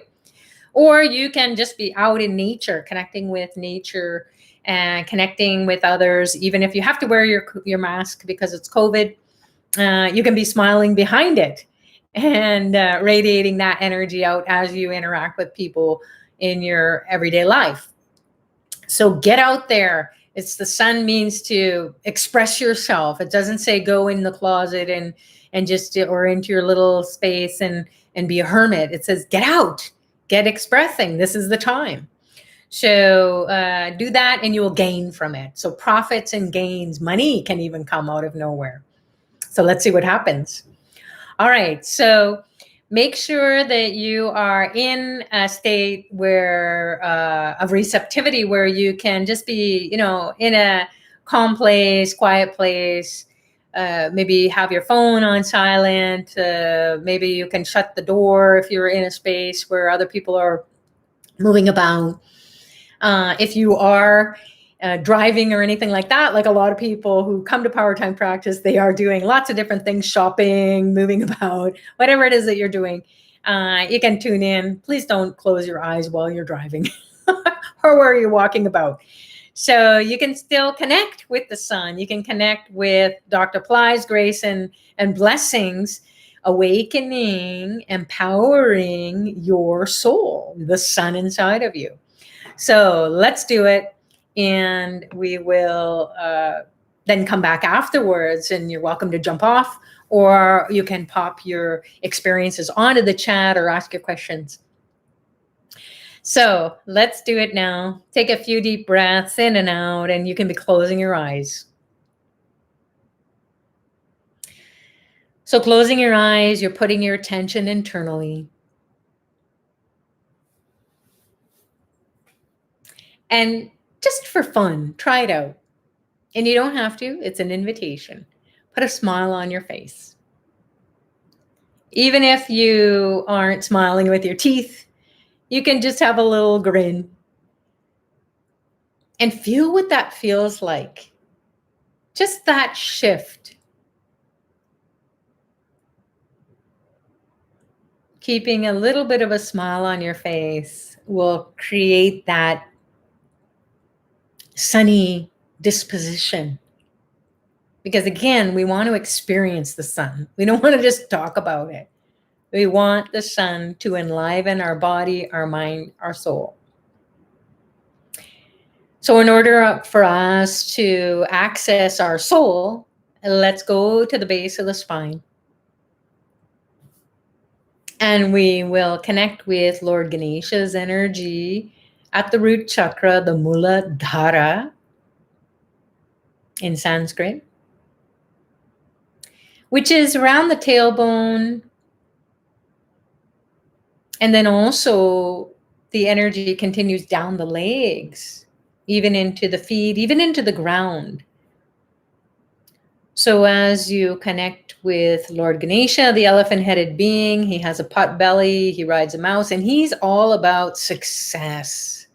Or you can just be out in nature, connecting with nature and connecting with others. Even if you have to wear your mask because it's COVID, you can be smiling behind it and radiating that energy out as you interact with people in your everyday life. So get out there. It's the sun means to express yourself. It doesn't say go in the closet and just, or into your little space and be a hermit. It says get out, get expressing. This is the time. So do that and you will gain from it. So profits and gains, money can even come out of nowhere. So let's see what happens. All right. So make sure that you are in a state where of receptivity, where you can just be, in a calm place, quiet place. Maybe have your phone on silent. Maybe you can shut the door if you're in a space where other people are moving about. If you are driving or anything like that, like a lot of people who come to Power Time practice, they are doing lots of different things, shopping, moving about, whatever it is that you're doing. You can tune in. Please don't close your eyes while you're driving or where you're walking about. So you can still connect with the sun. You can connect with Dr. Pillai's grace and blessings, awakening, empowering your soul, the sun inside of you. So let's do it. And we will then come back afterwards, and you're welcome to jump off, or you can pop your experiences onto the chat or ask your questions. So let's do it now. Take a few deep breaths in and out, and you can be closing your eyes. So closing your eyes, you're putting your attention internally. And just for fun, try it out. And you don't have to, it's an invitation. Put a smile on your face. Even if you aren't smiling with your teeth, you can just have a little grin. And feel what that feels like. Just that shift. Keeping a little bit of a smile on your face will create that sunny disposition. Because again, we want to experience the sun. We don't want to just talk about it. We want the sun to enliven our body, our mind, our soul. So in order for us to access our soul, let's go to the base of the spine. And we will connect with Lord Ganesha's energy at the root chakra, the Muladhara in Sanskrit, which is around the tailbone. And then also the energy continues down the legs, even into the feet, even into the ground. So as you connect with Lord Ganesha, the elephant-headed being, he has a pot belly, he rides a mouse, and he's all about success.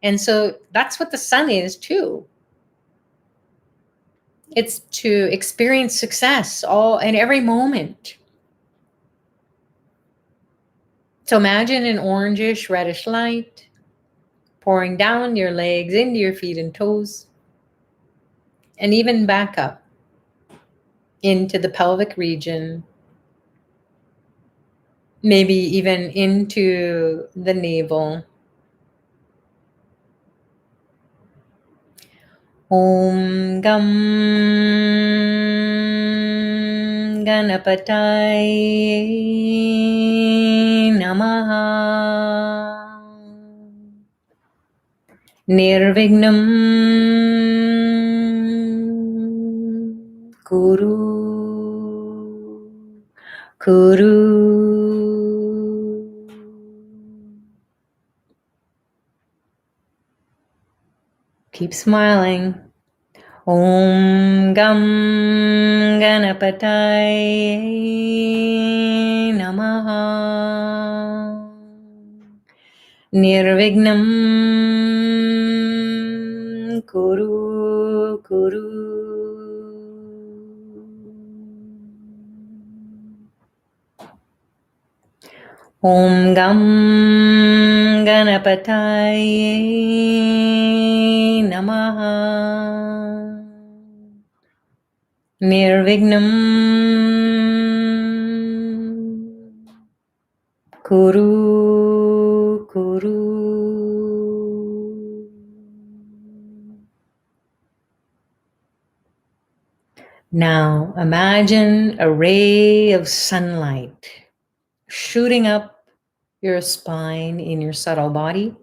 And so that's what the sun is too. It's to experience success all in every moment. So imagine an orangish, reddish light pouring down your legs, into your feet and toes, and even back up into the pelvic region, maybe even into the navel. Om Gam Ganapataye Namaha. Nirvignam Kuru. Keep smiling. Om Gam Ganapataye Namaha. Nirvignam Kuru. Om Gam Ganapataye Namaha. Nirvignam Kuru. Now imagine a ray of sunlight shooting up your spine in your subtle body,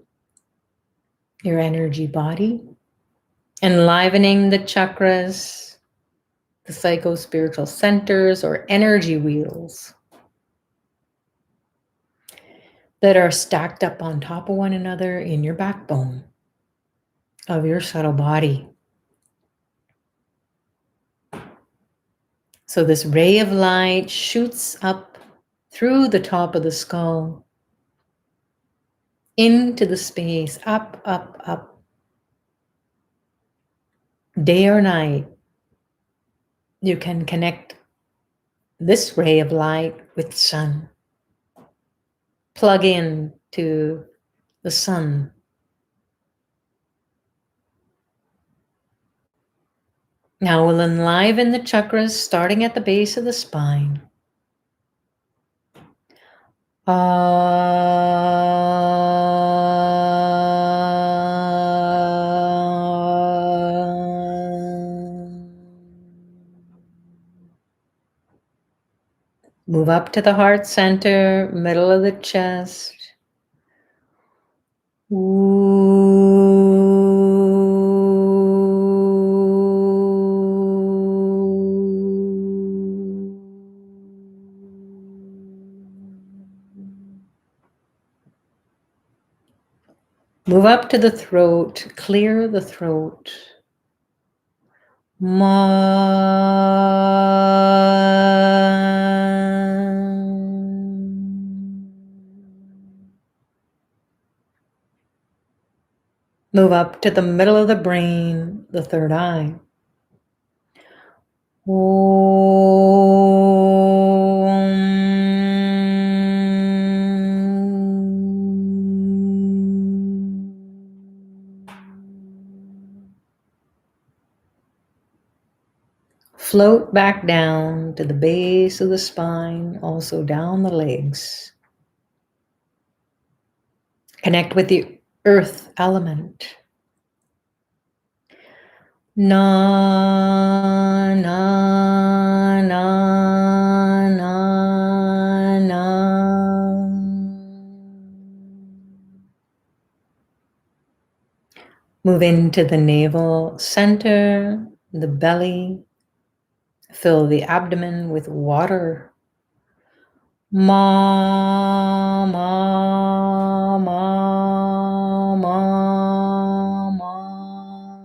your energy body, enlivening the chakras, the psycho-spiritual centers or energy wheels that are stacked up on top of one another in your backbone of your subtle body. So this ray of light shoots up through the top of the skull, into the space, up, up, up. Day or night, you can connect this ray of light with sun. Plug in to the sun. Now we'll enliven the chakras starting at the base of the spine. Move up to the heart center, middle of the chest. Move up to the throat, clear the throat. Move up to the middle of the brain, the third eye. Float back down to the base of the spine, also down the legs. Connect with the earth element. Na, na, na, na, na. Move into the navel center, the belly. Fill the abdomen with water. Ma, ma, ma, ma, ma.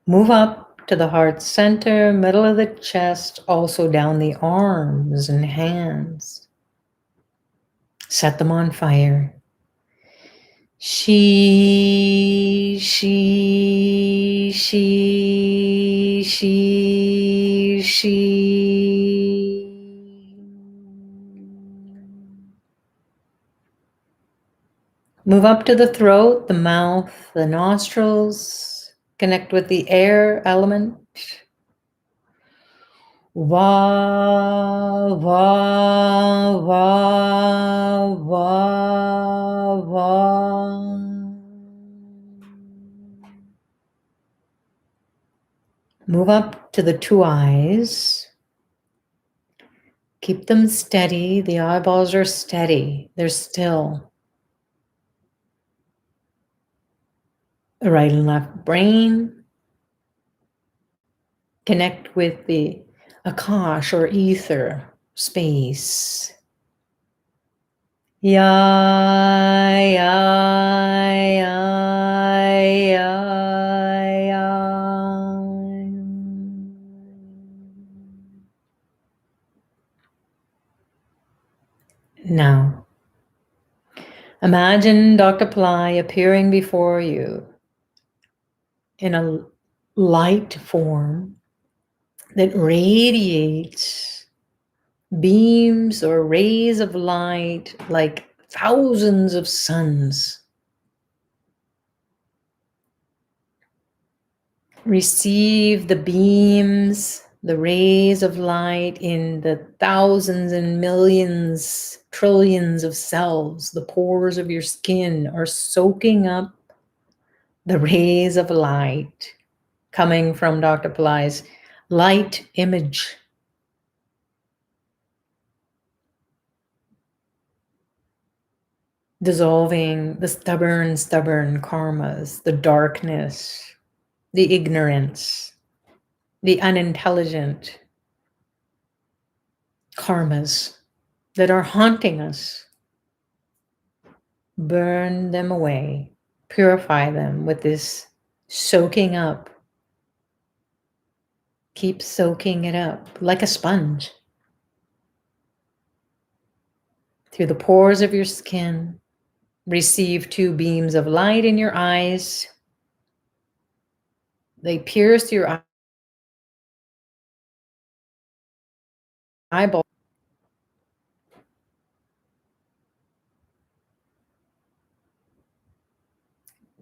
Move up to the heart center, middle of the chest, also down the arms and hands. Set them on fire. She. Move up to the throat, the mouth, the nostrils. Connect with the air element. Va, va, va, va, va. Move up to the two eyes. Keep them steady. The eyeballs are steady. They're still. The right and left brain. Connect with the Akash or ether space. Ya, ya, ya, ya, ya. Now, imagine Dr. Pillai appearing before you in a light form that radiates beams or rays of light like thousands of suns. Receive the beams, the rays of light in the thousands and millions, trillions of cells. The pores of your skin are soaking up the rays of light coming from Dr. Pillai's light image. Dissolving the stubborn karmas, the darkness, the ignorance, the unintelligent karmas that are haunting us. Burn them away, purify them with this soaking up. Keep soaking it up like a sponge. through the pores of your skin. Receive 2 beams of light in your eyes. They pierce your eyeball.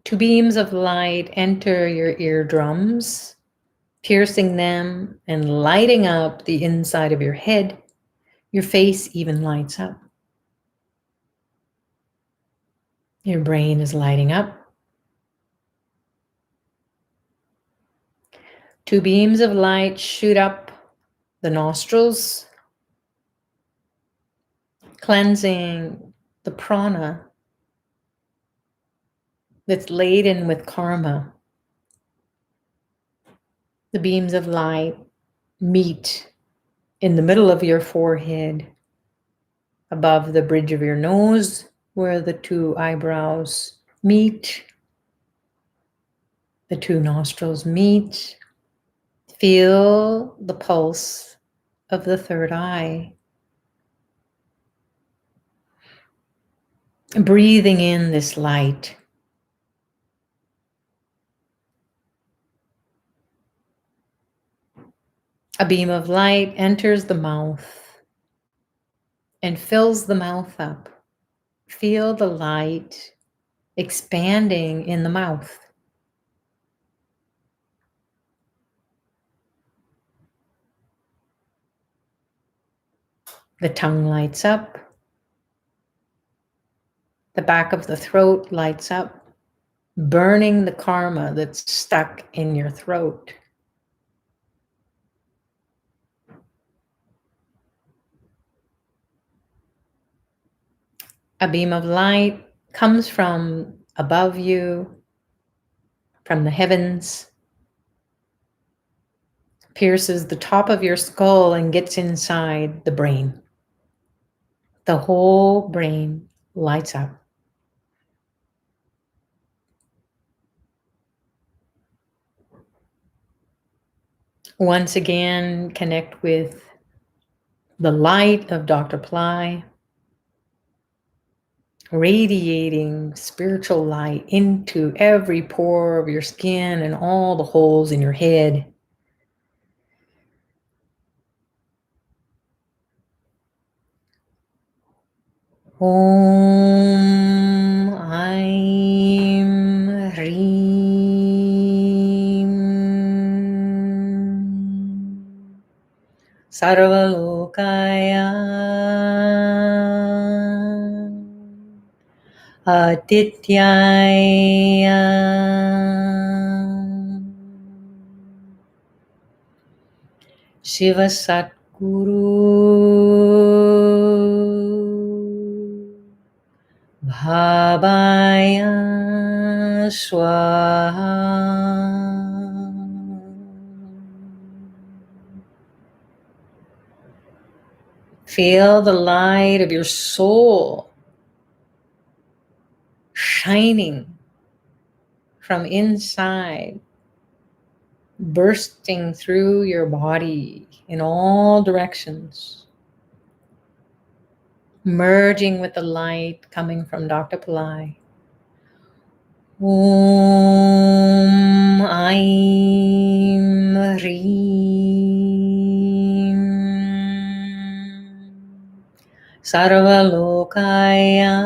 2 beams of light enter your eardrums, piercing them and lighting up the inside of your head. Your face even lights up. Your brain is lighting up. 2 beams of light shoot up the nostrils, cleansing the prana that's laden with karma. The beams of light meet in the middle of your forehead, above the bridge of your nose, where the 2 eyebrows meet, the 2 nostrils meet. Feel the pulse of the 3rd eye. Breathing in this light. A beam of light enters the mouth and fills the mouth up. Feel the light expanding in the mouth. The tongue lights up. The back of the throat lights up, burning the karma that's stuck in your throat. A beam of light comes from above you, from the heavens, pierces the top of your skull and gets inside the brain. The whole brain lights up. Once again, connect with the light of Dr. Pillai, radiating spiritual light into every pore of your skin and all the holes in your head. Om Aim Reem Sarvalokaya Adityaya Shiva Satguru Bhavaya Swaha. Feel the light of your soul shining from inside, bursting through your body in all directions, merging with the light coming from Dr. Pillai. Om Aim Reem Sarvalokaya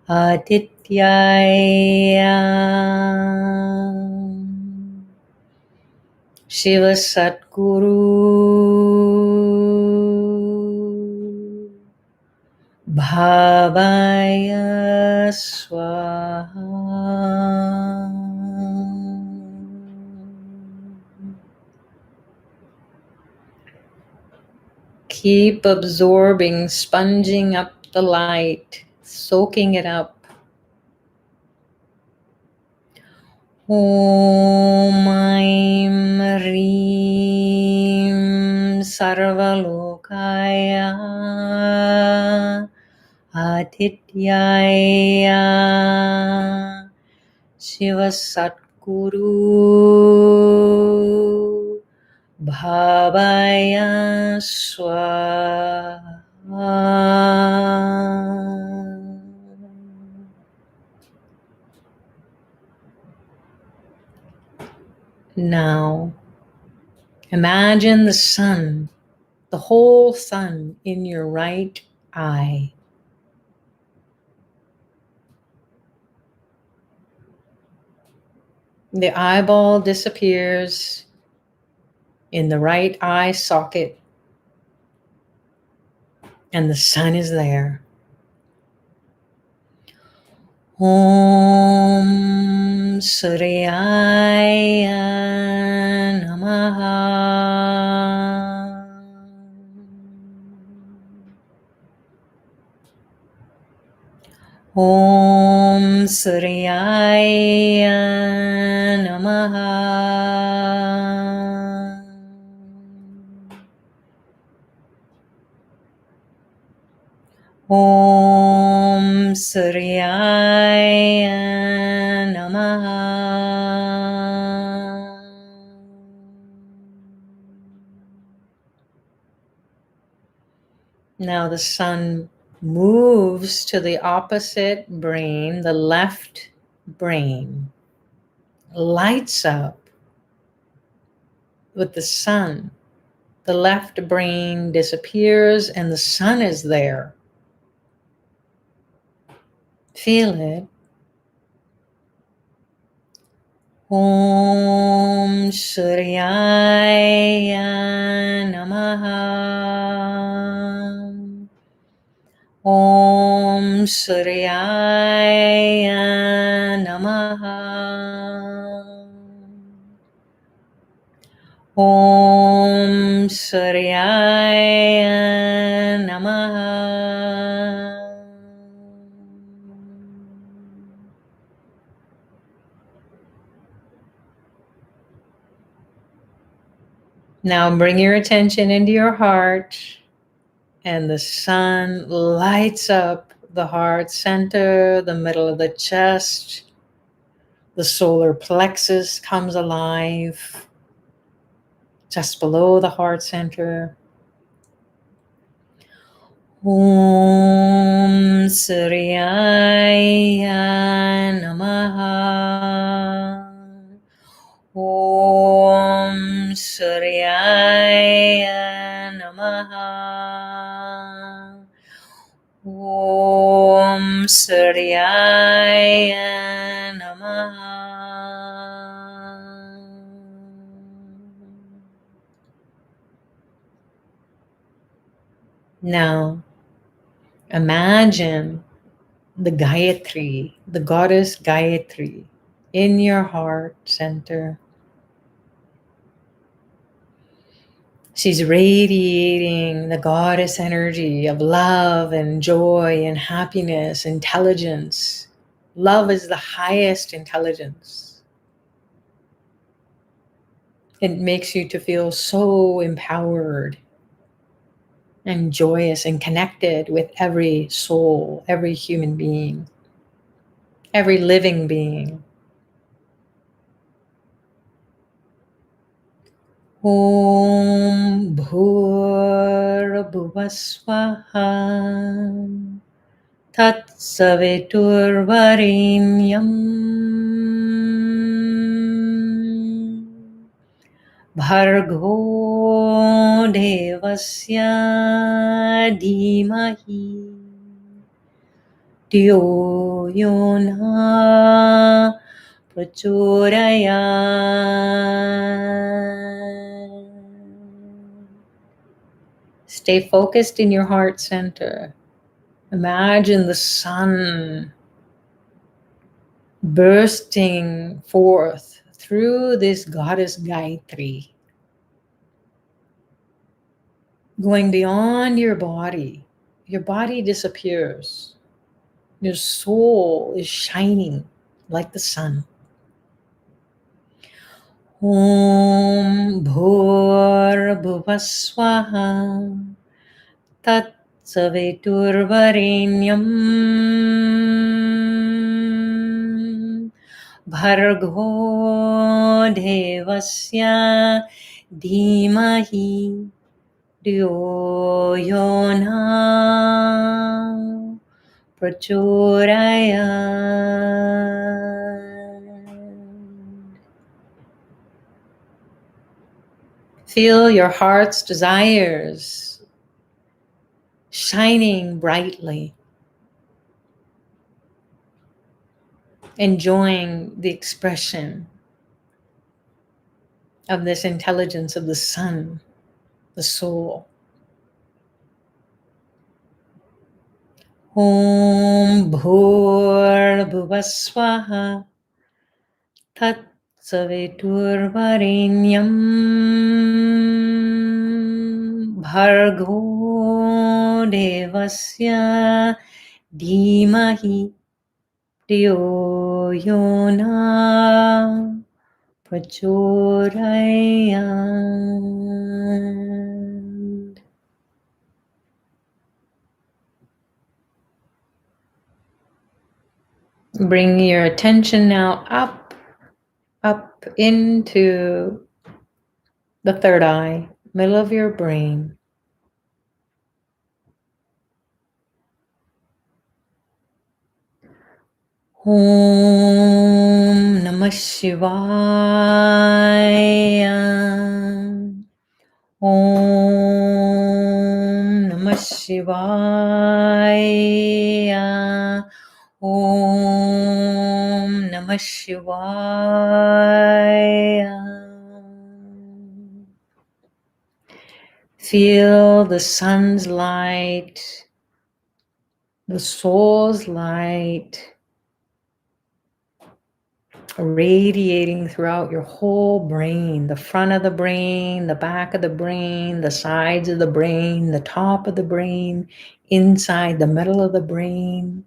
Adityaya Shiva Satguru Bhavaya Swaha. Keep absorbing, sponging up the light, soaking it up. Om Aim Reem Sarvalokaya Adityaya Shiva Satguru Bhavaya Swaha. Now, imagine the sun, the whole sun in your right eye. The eyeball disappears in the right eye socket, and the sun is there. Om Suryaya Namaha. Om Suryaya Namaha. Om Suryaya Namaha. Now the sun moves to the opposite brain, the left brain, lights up with the sun. The left brain disappears and the sun is there. Feel it. Om Suryaya Namaha. Om Suryaya Namaha. Om Suryaya Namaha. Now bring your attention into your heart, and the sun lights up the heart center, the middle of the chest. The solar plexus comes alive just below the heart center. Om Suryaya Namaha. Om Suryaya Namaha. Om Suryaya Namaha. Now, imagine the Gayatri, the goddess Gayatri, in your heart center. She's radiating the goddess energy of love and joy and happiness, intelligence. Love is the highest intelligence. It makes you to feel so empowered and joyous and connected with every soul, every human being, every living being. Om Bhurabhuvasvaha Tat Saviturvarenyam Bhargo Devasya Dhimahi Dhyo Yona Prachodayat. Stay focused in your heart center. Imagine the sun bursting forth through this goddess Gayatri, going beyond your body. Your body disappears. Your soul is shining like the sun. Om Bhurabhuvasvaha Tat Saviturvarenyam Bhargo Devasya Dhimahi Dhyo yo na prachodayat. Feel your heart's desires shining brightly, enjoying the expression of this intelligence of the sun, the soul. Om Bhur Bhuvaswaha Tat Saviturvarenyam Bhargo Devasya Dhimahi Dhyo yo na prachodayat. Bring your attention now up into the third eye, middle of your brain. Om Namah Shivaya. Om Namah Shivaya. Om Namah Shivaya. Feel the sun's light, the soul's light, radiating throughout your whole brain, the front of the brain, the back of the brain, the sides of the brain, the top of the brain, inside the middle of the brain.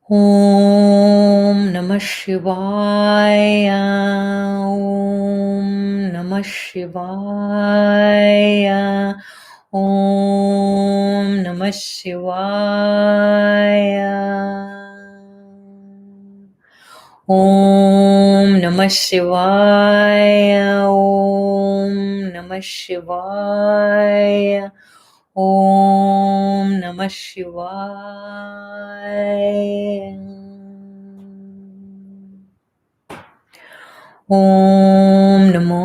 Om Namah Shivaya. Om Namah Shivaya. Om Namah Shivaya. Om Namah Shivaya. Om Namah Shivaya. Om Namah Shivaya. Om Namo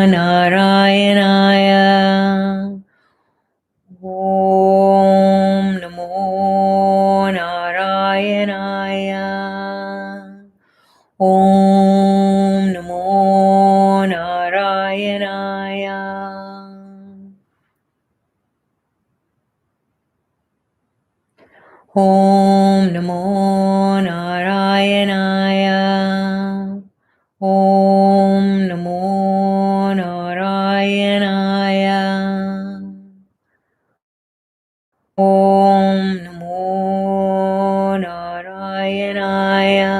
Narayanaya. Om Namo Narayanaya. Om Namo Narayanaya. Om Namo Narayanaya. Om Namo Narayanaya. Om Namo Narayanaya.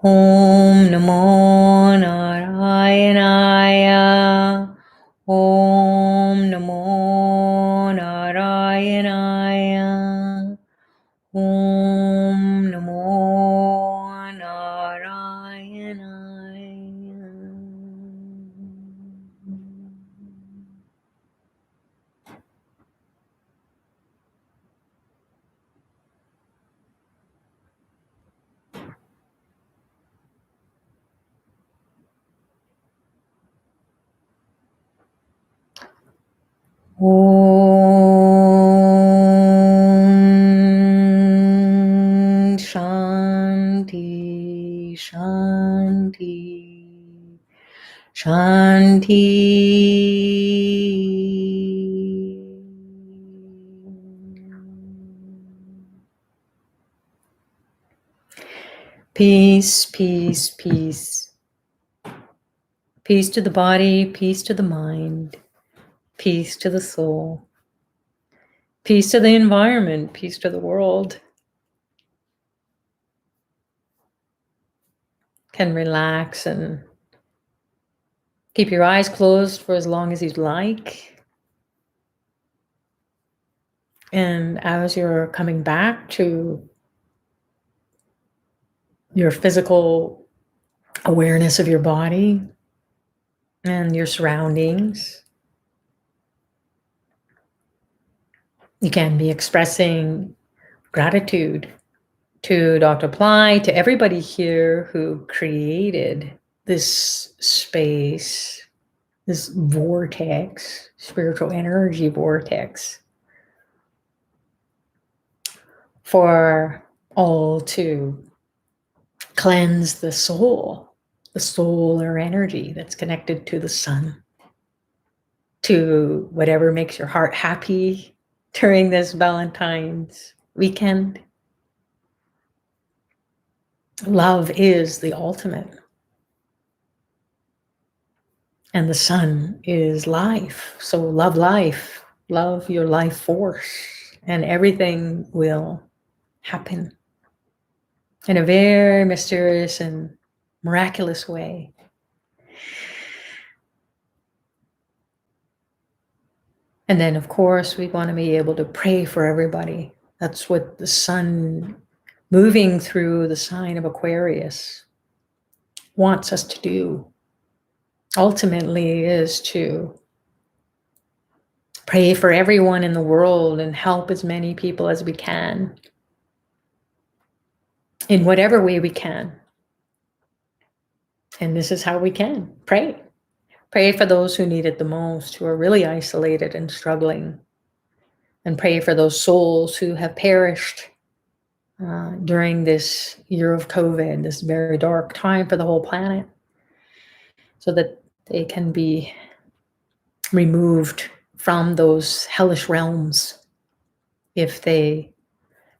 Om Namo Narayanaya. Om Namo Narayanaya. Om Namo Narayanaya. Om Shanti Shanti Shanti. Peace, peace, peace. Peace to the body, peace to the mind, peace to the soul, peace to the environment, peace to the world. Can relax and Keep your eyes closed for as long as you'd like. And as you're coming back to your physical awareness of your body and your surroundings, you can be expressing gratitude to Dr. Pillai, to everybody here who created this space, this vortex, spiritual energy vortex, for all to cleanse the solar energy that's connected to the sun, to whatever makes your heart happy during this Valentine's weekend. Love is the ultimate. And the sun is life. So love life, love your life force, and everything will happen in a very mysterious and miraculous way. And then, of course, we want to be able to pray for everybody. That's what the sun moving through the sign of Aquarius wants us to do. Ultimately is to pray for everyone in the world and help as many people as we can in whatever way we can. And this is how we can pray. Pray for those who need it the most, who are really isolated and struggling. And pray for those souls who have perished during this year of COVID, this very dark time for the whole planet, so that they can be removed from those hellish realms if they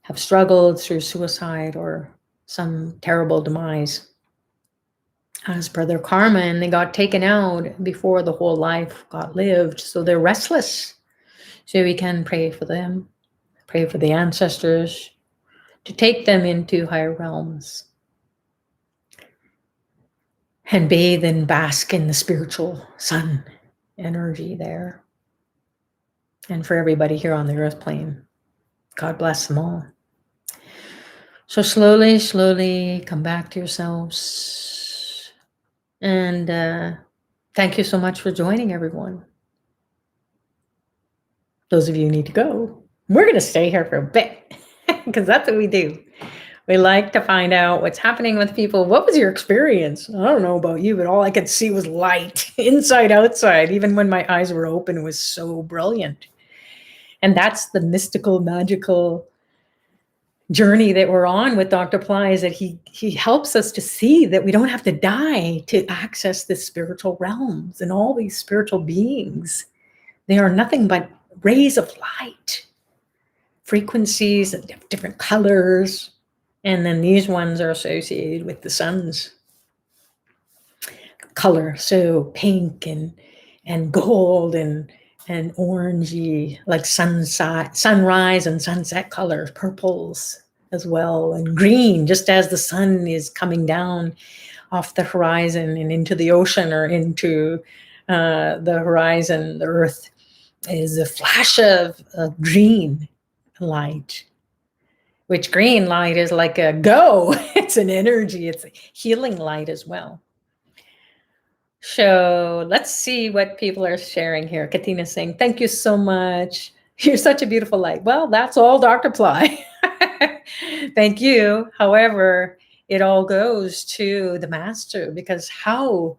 have struggled through suicide or some terrible demise as per their karma, and they got taken out before the whole life got lived, so they're restless. So we can pray for them, pray for the ancestors to take them into higher realms and bathe and bask in the spiritual sun energy there. And for everybody here on the earth plane, God bless them all. So slowly come back to yourselves. And thank you so much for joining, everyone. Those of you who need to go, we're going to stay here for a bit because that's what we do. We like to find out what's happening with people. What was your experience? I don't know about you, but all I could see was light, inside, outside. Even when my eyes were open, it was so brilliant. And that's the mystical, magical journey that we're on with Dr. Pillai, is that he helps us to see that we don't have to die to access the spiritual realms and all these spiritual beings. They are nothing but rays of light, frequencies of different colors. And then these ones are associated with the sun's color. So pink and gold and orangey, like sunrise and sunset colors, purples as well, and green, just as the sun is coming down off the horizon and into the ocean or into the horizon. The earth is a flash of green light, which green light is like a go. It's an energy. It's a healing light as well. So let's see what people are sharing here. Katina's saying, thank you so much. You're such a beautiful light. Well, that's all Dr. Pillai. Thank you. However, it all goes to the master, because how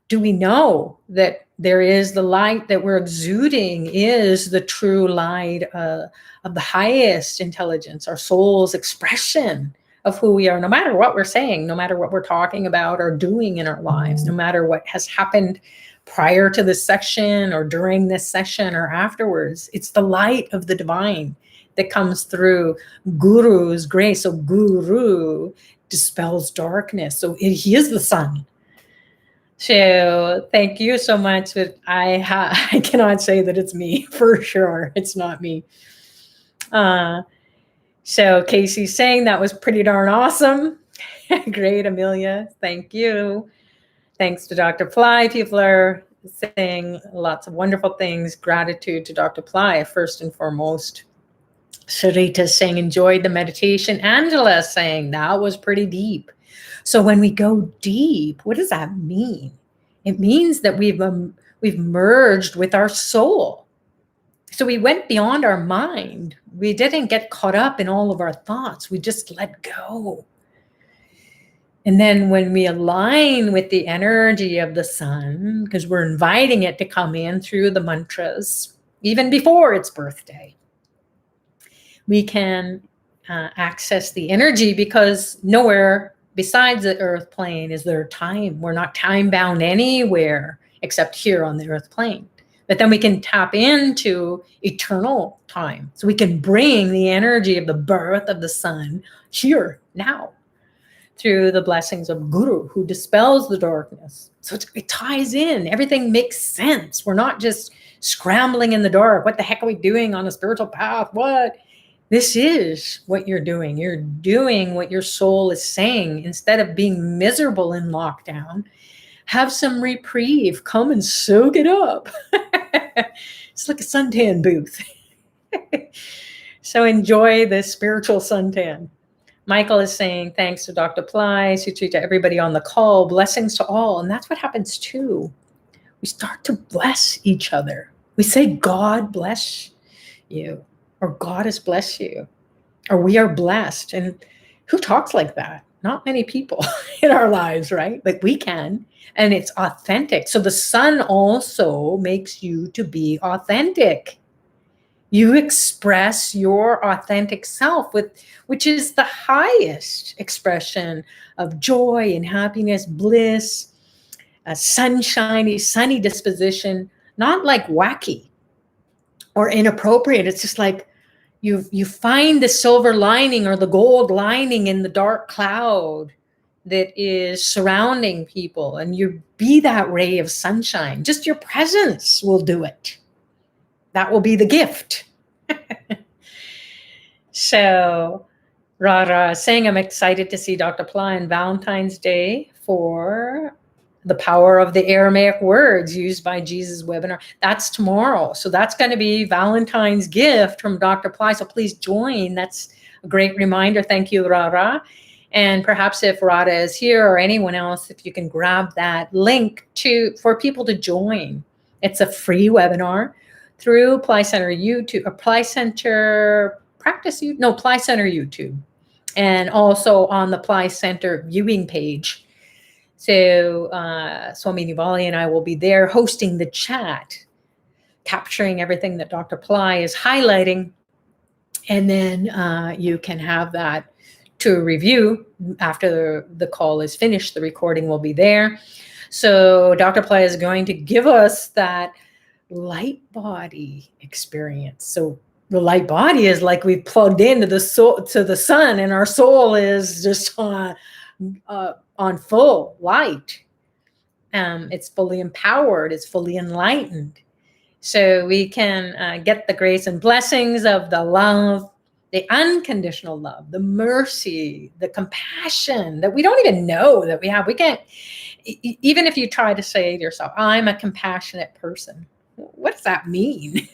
do we know that there is the light that we're exuding is the true light of the highest intelligence, our soul's expression of who we are, no matter what we're saying, no matter what we're talking about or doing in our lives, no matter what has happened prior to this session or during this session or afterwards. It's the light of the divine that comes through Guru's grace. So Guru dispels darkness. So he is the sun. So thank you so much. But I cannot say that it's me for sure. It's not me. So Casey's saying that was pretty darn awesome. Great, Amelia. Thank you. Thanks to Dr. Pillai. People are saying lots of wonderful things. Gratitude to Dr. Pillai, first and foremost. Sarita saying, enjoyed the meditation. Angela saying, that was pretty deep. So when we go deep, what does that mean? It means that we've merged with our soul. So we went beyond our mind. We didn't get caught up in all of our thoughts. We just let go. And then when we align with the energy of the sun, because we're inviting it to come in through the mantras, even before its birthday, we can access the energy, because nowhere besides the earth plane is there time. We're not time bound anywhere except here on the earth plane. But then we can tap into eternal time. So we can bring the energy of the birth of the sun here, now, through the blessings of Guru, who dispels the darkness. So it ties in. Everything makes sense. We're not just scrambling in the dark. What the heck are we doing on a spiritual path? What? This is what you're doing. You're doing what your soul is saying. Instead of being miserable in lockdown, have some reprieve. Come and soak it up. It's like a suntan booth. So enjoy the spiritual suntan. Michael is saying, thanks to Dr. Pillai, Suchi, to everybody on the call, blessings to all. And that's what happens too. We start to bless each other. We say, God bless you, or God has blessed you, or we are blessed. And who talks like that? Not many people in our lives, right? But we can, and it's authentic. So the sun also makes you to be authentic. You express your authentic self, which is the highest expression of joy and happiness, bliss, a sunshiny, sunny disposition, not like wacky or inappropriate. It's just like you find the silver lining or the gold lining in the dark cloud that is surrounding people, and you be that ray of sunshine. Just your presence will do it. That will be the gift. So Rara saying, I'm excited to see Dr. Pillai on Valentine's Day for the power of the Aramaic words used by Jesus webinar. That's tomorrow. So that's going to be Valentine's gift from Dr. Pillai. So please join. That's a great reminder. Thank you, Rara. And perhaps if Radha is here or anyone else, if you can grab that link for people to join. It's a free webinar through Pillai Center YouTube, or Pillai Center Pillai Center YouTube, and also on the Pillai Center viewing page. So Swami Nivali and I will be there hosting the chat, capturing everything that Dr. Pillai is highlighting. And then you can have that to review after the call is finished. The recording will be there. So Dr. Pillai is going to give us that light body experience. So the light body is like we've plugged into the soul, to the sun, and our soul is just on full light. It's fully empowered. It's fully enlightened. So we can get the grace and blessings of the love, the unconditional love, the mercy, the compassion that we don't even know that we have. We can't, even if you try to say to yourself, I'm a compassionate person. What does that mean?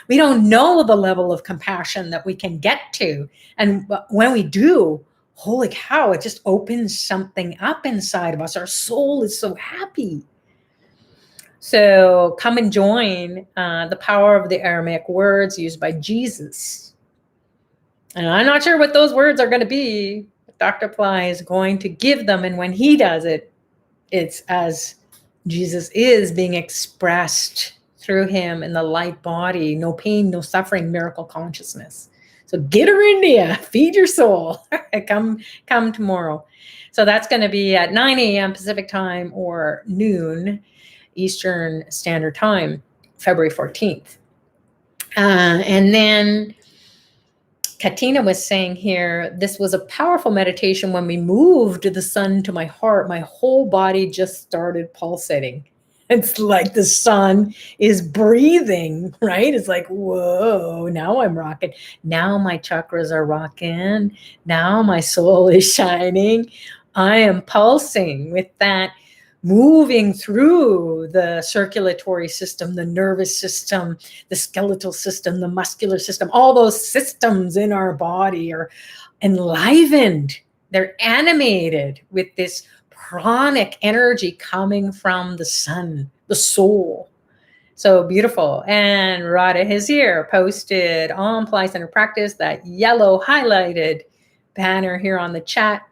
We don't know the level of compassion that we can get to. And when we do, holy cow, it just opens something up inside of us. Our soul is so happy. So come and join the power of the Aramaic words used by Jesus. And I'm not sure what those words are going to be, but Dr. Pillai is going to give them. And when he does it, it's as Jesus is being expressed through him in the light body, no pain, no suffering, miracle consciousness. So get her in there, feed your soul. Come tomorrow. So that's going to be at 9 a.m. Pacific time or noon Eastern Standard Time, February 14th. And then Katina was saying here, this was a powerful meditation. When we moved the sun to my heart, my whole body just started pulsating. It's like the sun is breathing, right? It's like, whoa, now I'm rocking. Now my chakras are rocking. Now my soul is shining. I am pulsing with that moving through the circulatory system, the nervous system, the skeletal system, the muscular system. All those systems in our body are enlivened. They're animated with this pranic energy coming from the sun, the soul. So beautiful. And Radha Hazir posted on Pillai Center Practice, that yellow highlighted banner here on the chat.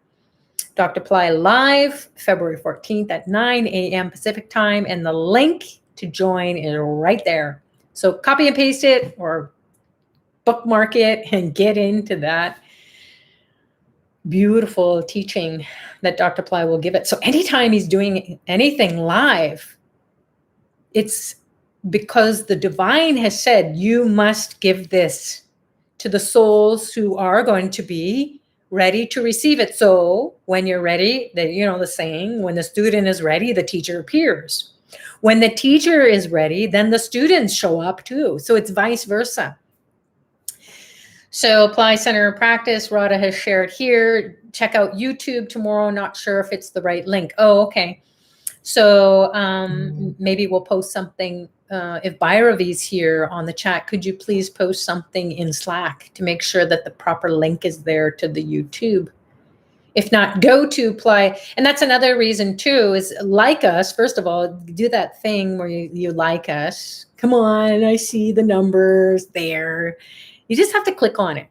Dr. Pillai live February 14th at 9 a.m. Pacific time. And the link to join is right there. So copy and paste it or bookmark it and get into that beautiful teaching that Dr. Pillai will give it. So anytime he's doing anything live, it's because the divine has said, you must give this to the souls who are going to be ready to receive it. So when you're ready, the saying, when the student is ready, the teacher appears. When the teacher is ready, then the students show up too. So it's vice versa. So Pillai Center Practice, Radha has shared here. Check out YouTube tomorrow. Not sure if it's the right link. Oh, okay. So maybe we'll post something. If Bhairavi's here on the chat, could you please post something in Slack to make sure that the proper link is there to the YouTube? If not, go to Pillai. And that's another reason too, is like us. First of all, do that thing where you like us. Come on, I see the numbers there. You just have to click on it.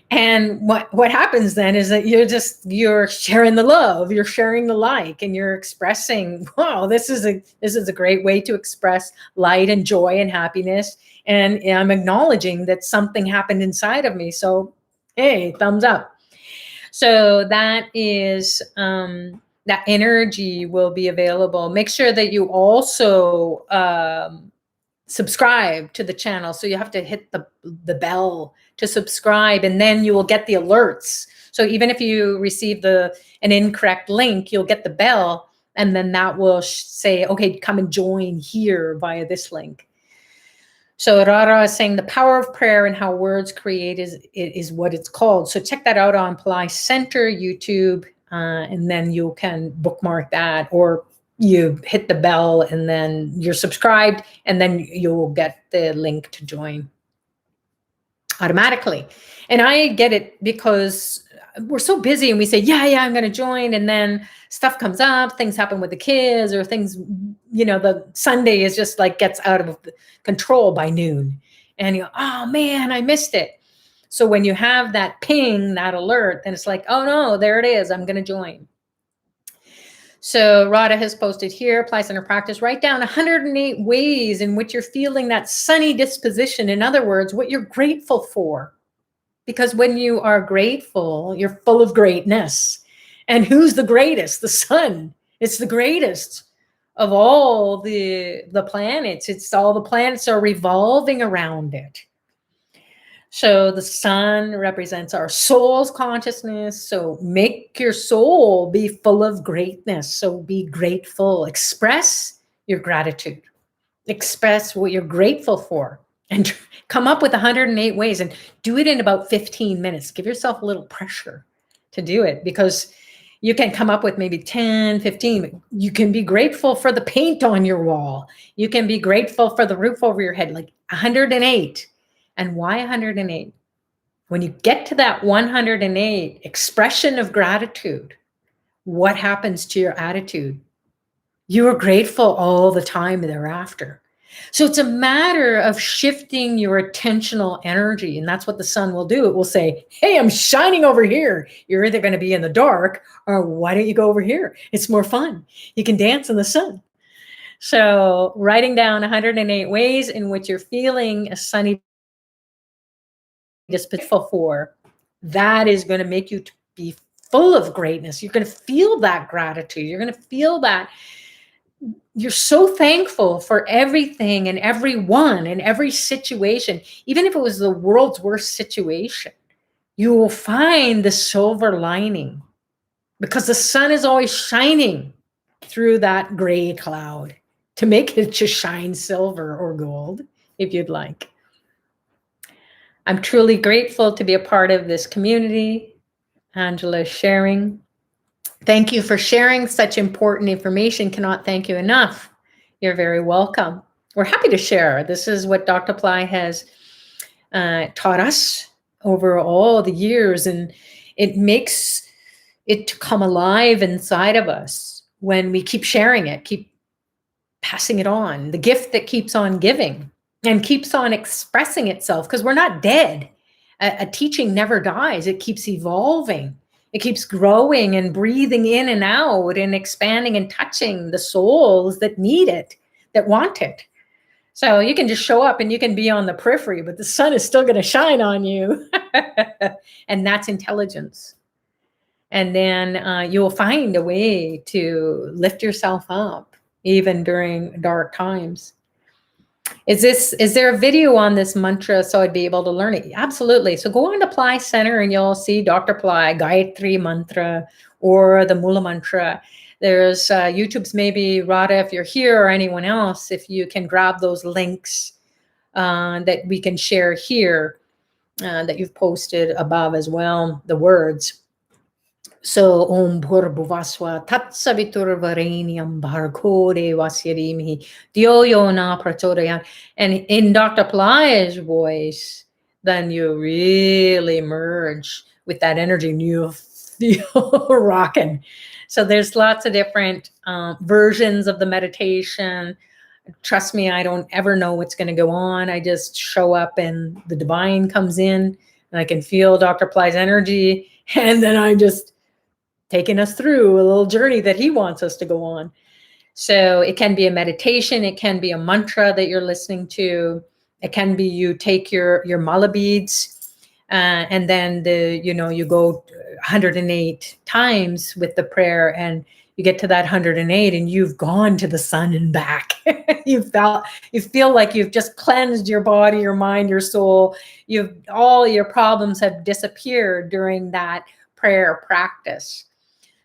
And what happens then is that you're sharing the love, you're sharing the like, and you're expressing, wow, this is a great way to express light and joy and happiness. And I'm acknowledging that something happened inside of me. So, hey, thumbs up. So that is that energy will be available. Make sure that you also subscribe to the channel. So you have to hit the bell to subscribe, and then you will get the alerts. So even if you receive an incorrect link, you'll get the bell, and then that will say, okay, come and join here via this link. So Rara is saying the power of prayer and how words create is what it's called. So check that out on Pillai Center YouTube, and then you can bookmark that, or you hit the bell and then you're subscribed, and then you'll get the link to join automatically. And I get it because we're so busy and we say, yeah, I'm going to join. And then stuff comes up, things happen with the kids, or things, the Sunday is just like gets out of control by noon. And you go, oh man, I missed it. So when you have that ping, that alert, then it's like, oh no, there it is. I'm going to join. So Radha has posted here, Pillai Center Practice, write down 108 ways in which you're feeling that sunny disposition. In other words, what you're grateful for. Because when you are grateful, you're full of greatness. And who's the greatest? The sun. It's the greatest of all the planets. It's all the planets are revolving around it. So the sun represents our soul's consciousness. So make your soul be full of greatness. So be grateful. Express your gratitude. Express what you're grateful for. And come up with 108 ways and do it in about 15 minutes. Give yourself a little pressure to do it, because you can come up with maybe 10, 15. You can be grateful for the paint on your wall. You can be grateful for the roof over your head, like 108. And why 108? When you get to that 108 expression of gratitude, what happens to your attitude? You are grateful all the time thereafter. So it's a matter of shifting your attentional energy. And that's what the sun will do. It will say, hey, I'm shining over here. You're either going to be in the dark, or why don't you go over here? It's more fun. You can dance in the sun. So writing down 108 ways in which you're feeling a sunny disposition for, that is going to make you be full of greatness. You're going to feel that gratitude. You're going to feel that you're so thankful for everything and everyone and every situation. Even if it was the world's worst situation, you will find the silver lining, because the sun is always shining through that gray cloud to make it just shine silver or gold, if you'd like. I'm truly grateful to be a part of this community. Angela is sharing. Thank you for sharing such important information. Cannot thank you enough. You're very welcome. We're happy to share. This is what Dr. Ply has taught us over all the years, and it makes it to come alive inside of us when we keep sharing it, keep passing it on, the gift that keeps on giving and keeps on expressing itself, because we're not dead. A teaching never dies. It keeps evolving. It keeps growing and breathing in and out and expanding and touching the souls that need it, that want it. So you can just show up and you can be on the periphery, but the sun is still going to shine on you. And that's intelligence. And then you'll find a way to lift yourself up, even during dark times. Is there a video on this mantra so I'd be able to learn it? Absolutely. So go on to Ply Center and you'll see Dr. Ply, Gayatri Mantra, or the Mula Mantra. There's YouTube's, maybe Radha, if you're here, or anyone else, if you can grab those links that we can share here, that you've posted above as well, the words. So Om Bhurbhuvaswa Tatsaviturvarenyam Bhargo Devasya Dhimahi Dhyo Yo Na Prachodayat. And in Dr. Ply's voice, then you really merge with that energy and you feel rocking. So there's lots of different versions of the meditation. Trust me, I don't ever know what's going to go on. I just show up and the divine comes in and I can feel Dr. Ply's energy. And then I just taking us through a little journey that he wants us to go on. So it can be a meditation. It can be a mantra that you're listening to. It can be you take your mala beads and then you go 108 times with the prayer, and you get to that 108 and you've gone to the sun and back. you feel like you've just cleansed your body, your mind, your soul. All your problems have disappeared during that prayer practice.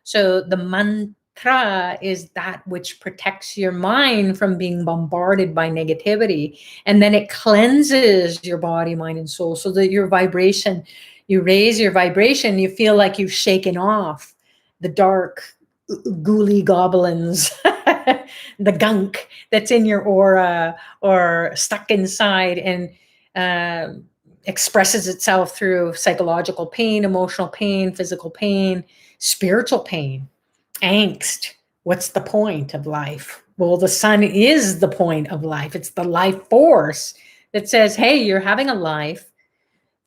So the mantra is that which protects your mind from being bombarded by negativity. And then it cleanses your body, mind, and soul so that your vibration, you raise your vibration, you feel like you've shaken off the dark, ghouly goblins, the gunk that's in your aura or stuck inside and expresses itself through psychological pain, emotional pain, physical pain, spiritual pain, angst. What's the point of life? Well, the sun is the point of life. It's the life force that says, hey, you're having a life.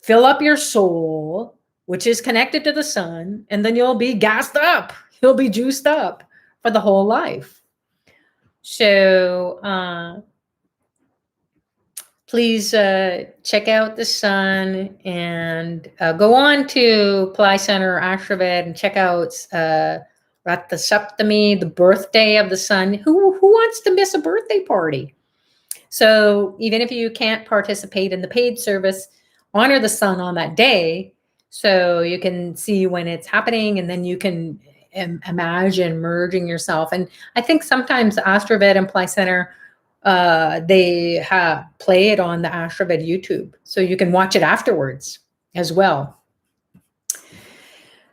Fill up your soul, which is connected to the sun, and then you'll be gassed up. You'll be juiced up for the whole life. So please check out the sun and go on to Ply Center or Ashravid and check out Ratha Saptami, the birthday of the sun. Who wants to miss a birthday party? So even if you can't participate in the paid service, honor the sun on that day so you can see when it's happening, and then you can imagine merging yourself. And I think sometimes Ashravid and Ply Center, they play it on the Ashravid YouTube, so you can watch it afterwards as well.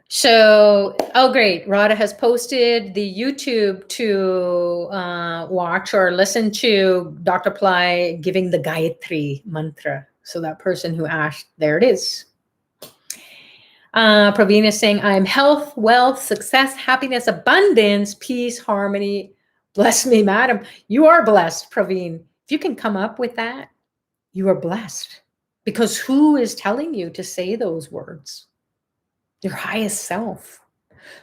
So, oh great, Radha has posted the YouTube to watch or listen to Dr. Ply giving the Gayatri mantra. So that person who asked, there it is. Praveen is saying, I am health, wealth, success, happiness, abundance, peace, harmony. Bless me, madam. You are blessed, Praveen. If you can come up with that, you are blessed. Because who is telling you to say those words? Your highest self.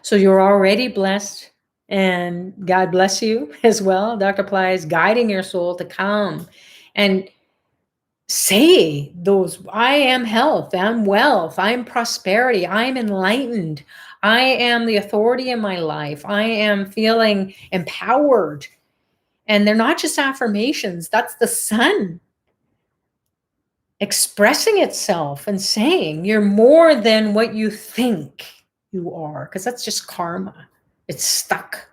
So you're already blessed, and God bless you as well. Dr. Ply is guiding your soul to come and say those, I am health, I'm wealth, I'm prosperity, I'm enlightened, I am the authority in my life, I am feeling empowered. And they're not just affirmations, that's the sun expressing itself and saying you're more than what you think you are, because that's just karma. It's stuck.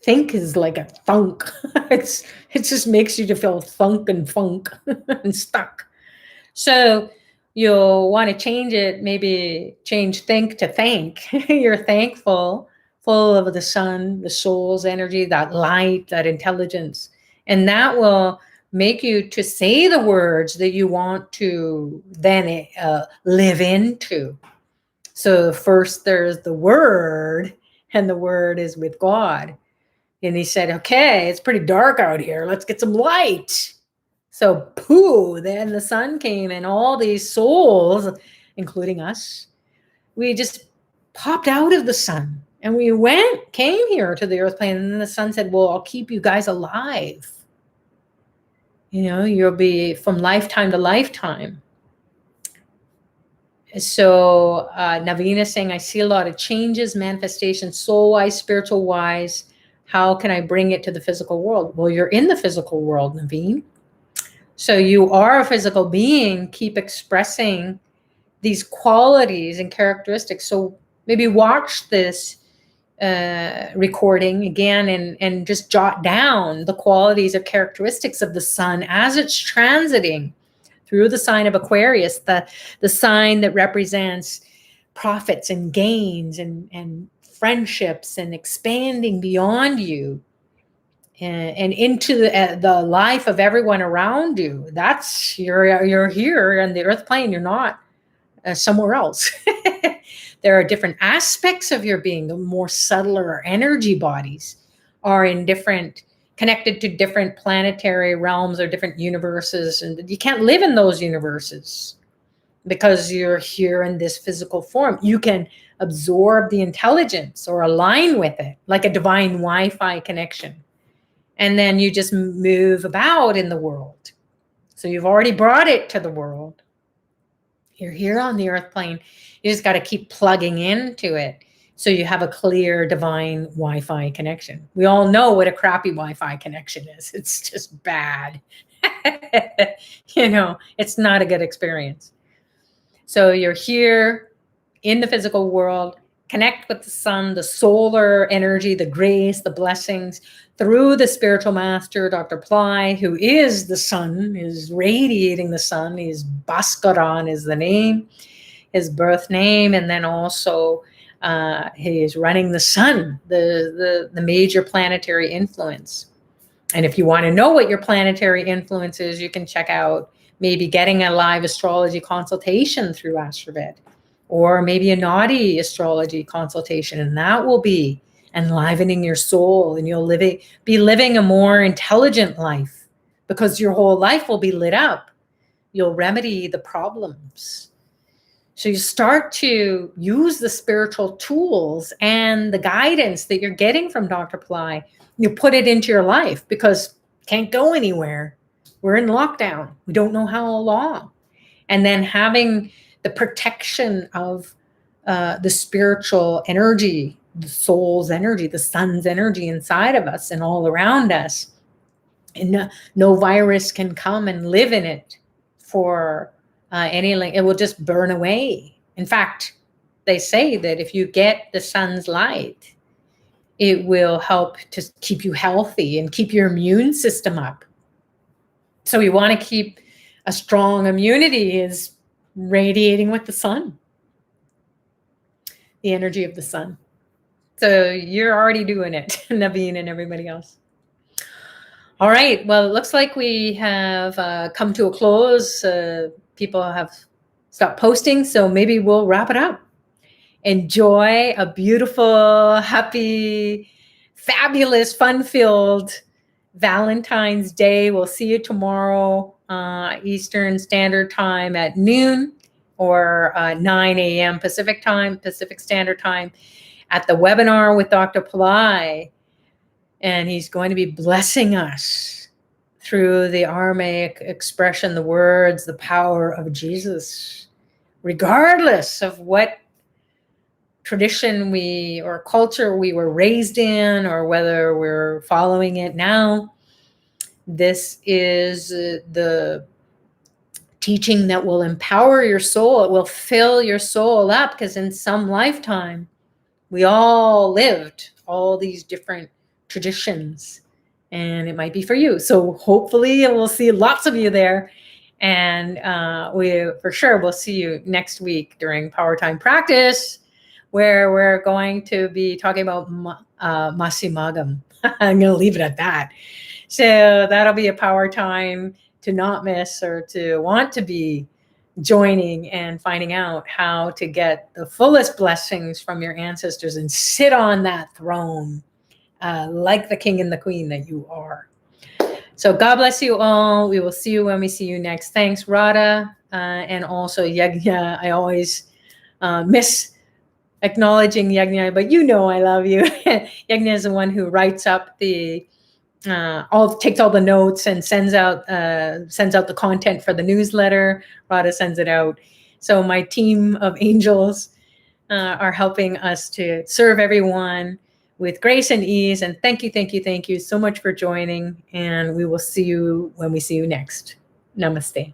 Think is like a thunk. It just makes you to feel thunk and funk and stuck. So you'll want to change it, maybe change think to thank. You're thankful full of the sun, the soul's energy, that light, that intelligence. And that will make you to say the words that you want to then live into. So first there's the word, and the word is with God. And he said, okay, it's pretty dark out here. Let's get some light. So pooh, then the sun came, and all these souls, including us, we just popped out of the sun, and we came here to the earth plane. And then the sun said, well, I'll keep you guys alive. You know, you'll be from lifetime to lifetime. So Naveen is saying, I see a lot of changes, manifestations, soul-wise, spiritual-wise. How can I bring it to the physical world? Well, you're in the physical world, Naveen. So you are a physical being. Keep expressing these qualities and characteristics. So maybe watch this recording again and just jot down the qualities or characteristics of the sun as it's transiting through the sign of Aquarius, the sign that represents profits and gains and friendships and expanding beyond you and into the life of everyone around you. That's you're here on the earth plane. You're not somewhere else. There are different aspects of your being. The more subtler energy bodies are in different, connected to different planetary realms or different universes. And you can't live in those universes because you're here in this physical form. You can absorb the intelligence or align with it like a divine Wi-Fi connection. And then you just move about in the world. So you've already brought it to the world. You're here on the earth plane. You just got to keep plugging into it so you have a clear divine Wi-Fi connection. We all know what a crappy Wi-Fi connection is. It's just bad. You know, it's not a good experience. So you're here in the physical world. Connect with the sun, the solar energy, the grace, the blessings through the spiritual master, Dr. Pillai, who is the sun, is radiating the sun. He's Bhaskaran is the name, his birth name. And then also he is running the sun, the major planetary influence. And if you want to know what your planetary influence is, you can check out maybe getting a live astrology consultation through Astrovet, or maybe a naughty astrology consultation, and that will be enlivening your soul, and you'll be living a more intelligent life because your whole life will be lit up. You'll remedy the problems. So you start to use the spiritual tools and the guidance that you're getting from Dr. Pillai. You put it into your life because you can't go anywhere. We're in lockdown. We don't know how long. And then having the protection of the spiritual energy, the soul's energy, the sun's energy inside of us and all around us. And no virus can come and live in it for any length. It will just burn away. In fact, they say that if you get the sun's light, it will help to keep you healthy and keep your immune system up. So we want to keep a strong immunity is radiating with the sun, the energy of the sun. So you're already doing it, Naveen and everybody else. All right. Well, it looks like we have come to a close. People have stopped posting, so maybe we'll wrap it up. Enjoy a beautiful, happy, fabulous, fun-filled Valentine's Day. We'll see you tomorrow, Eastern Standard Time at noon or 9 a.m. Pacific Standard Time at the webinar with Dr. Pillai. And he's going to be blessing us through the Aramaic expression, the words, the power of Jesus, regardless of what tradition or culture we were raised in, or whether we're following it now. This is the teaching that will empower your soul. It will fill your soul up, because in some lifetime, we all lived all these different traditions, and it might be for you. So hopefully we'll see lots of you there. And we for sure will see you next week during Power Time practice, where we're going to be talking about Masimagam. I'm going to leave it at that. So that'll be a power time to not miss, or to want to be joining and finding out how to get the fullest blessings from your ancestors and sit on that throne like the king and the queen that you are. So God bless you all. We will see you when we see you next. Thanks, Radha, and also Yagna. I always miss acknowledging Yagna, but you know I love you. Yagna is the one who writes up the takes all the notes and sends out the content for the newsletter. Radha sends it out. So my team of angels are helping us to serve everyone with grace and ease. And thank you so much for joining. And we will see you when we see you next. Namaste.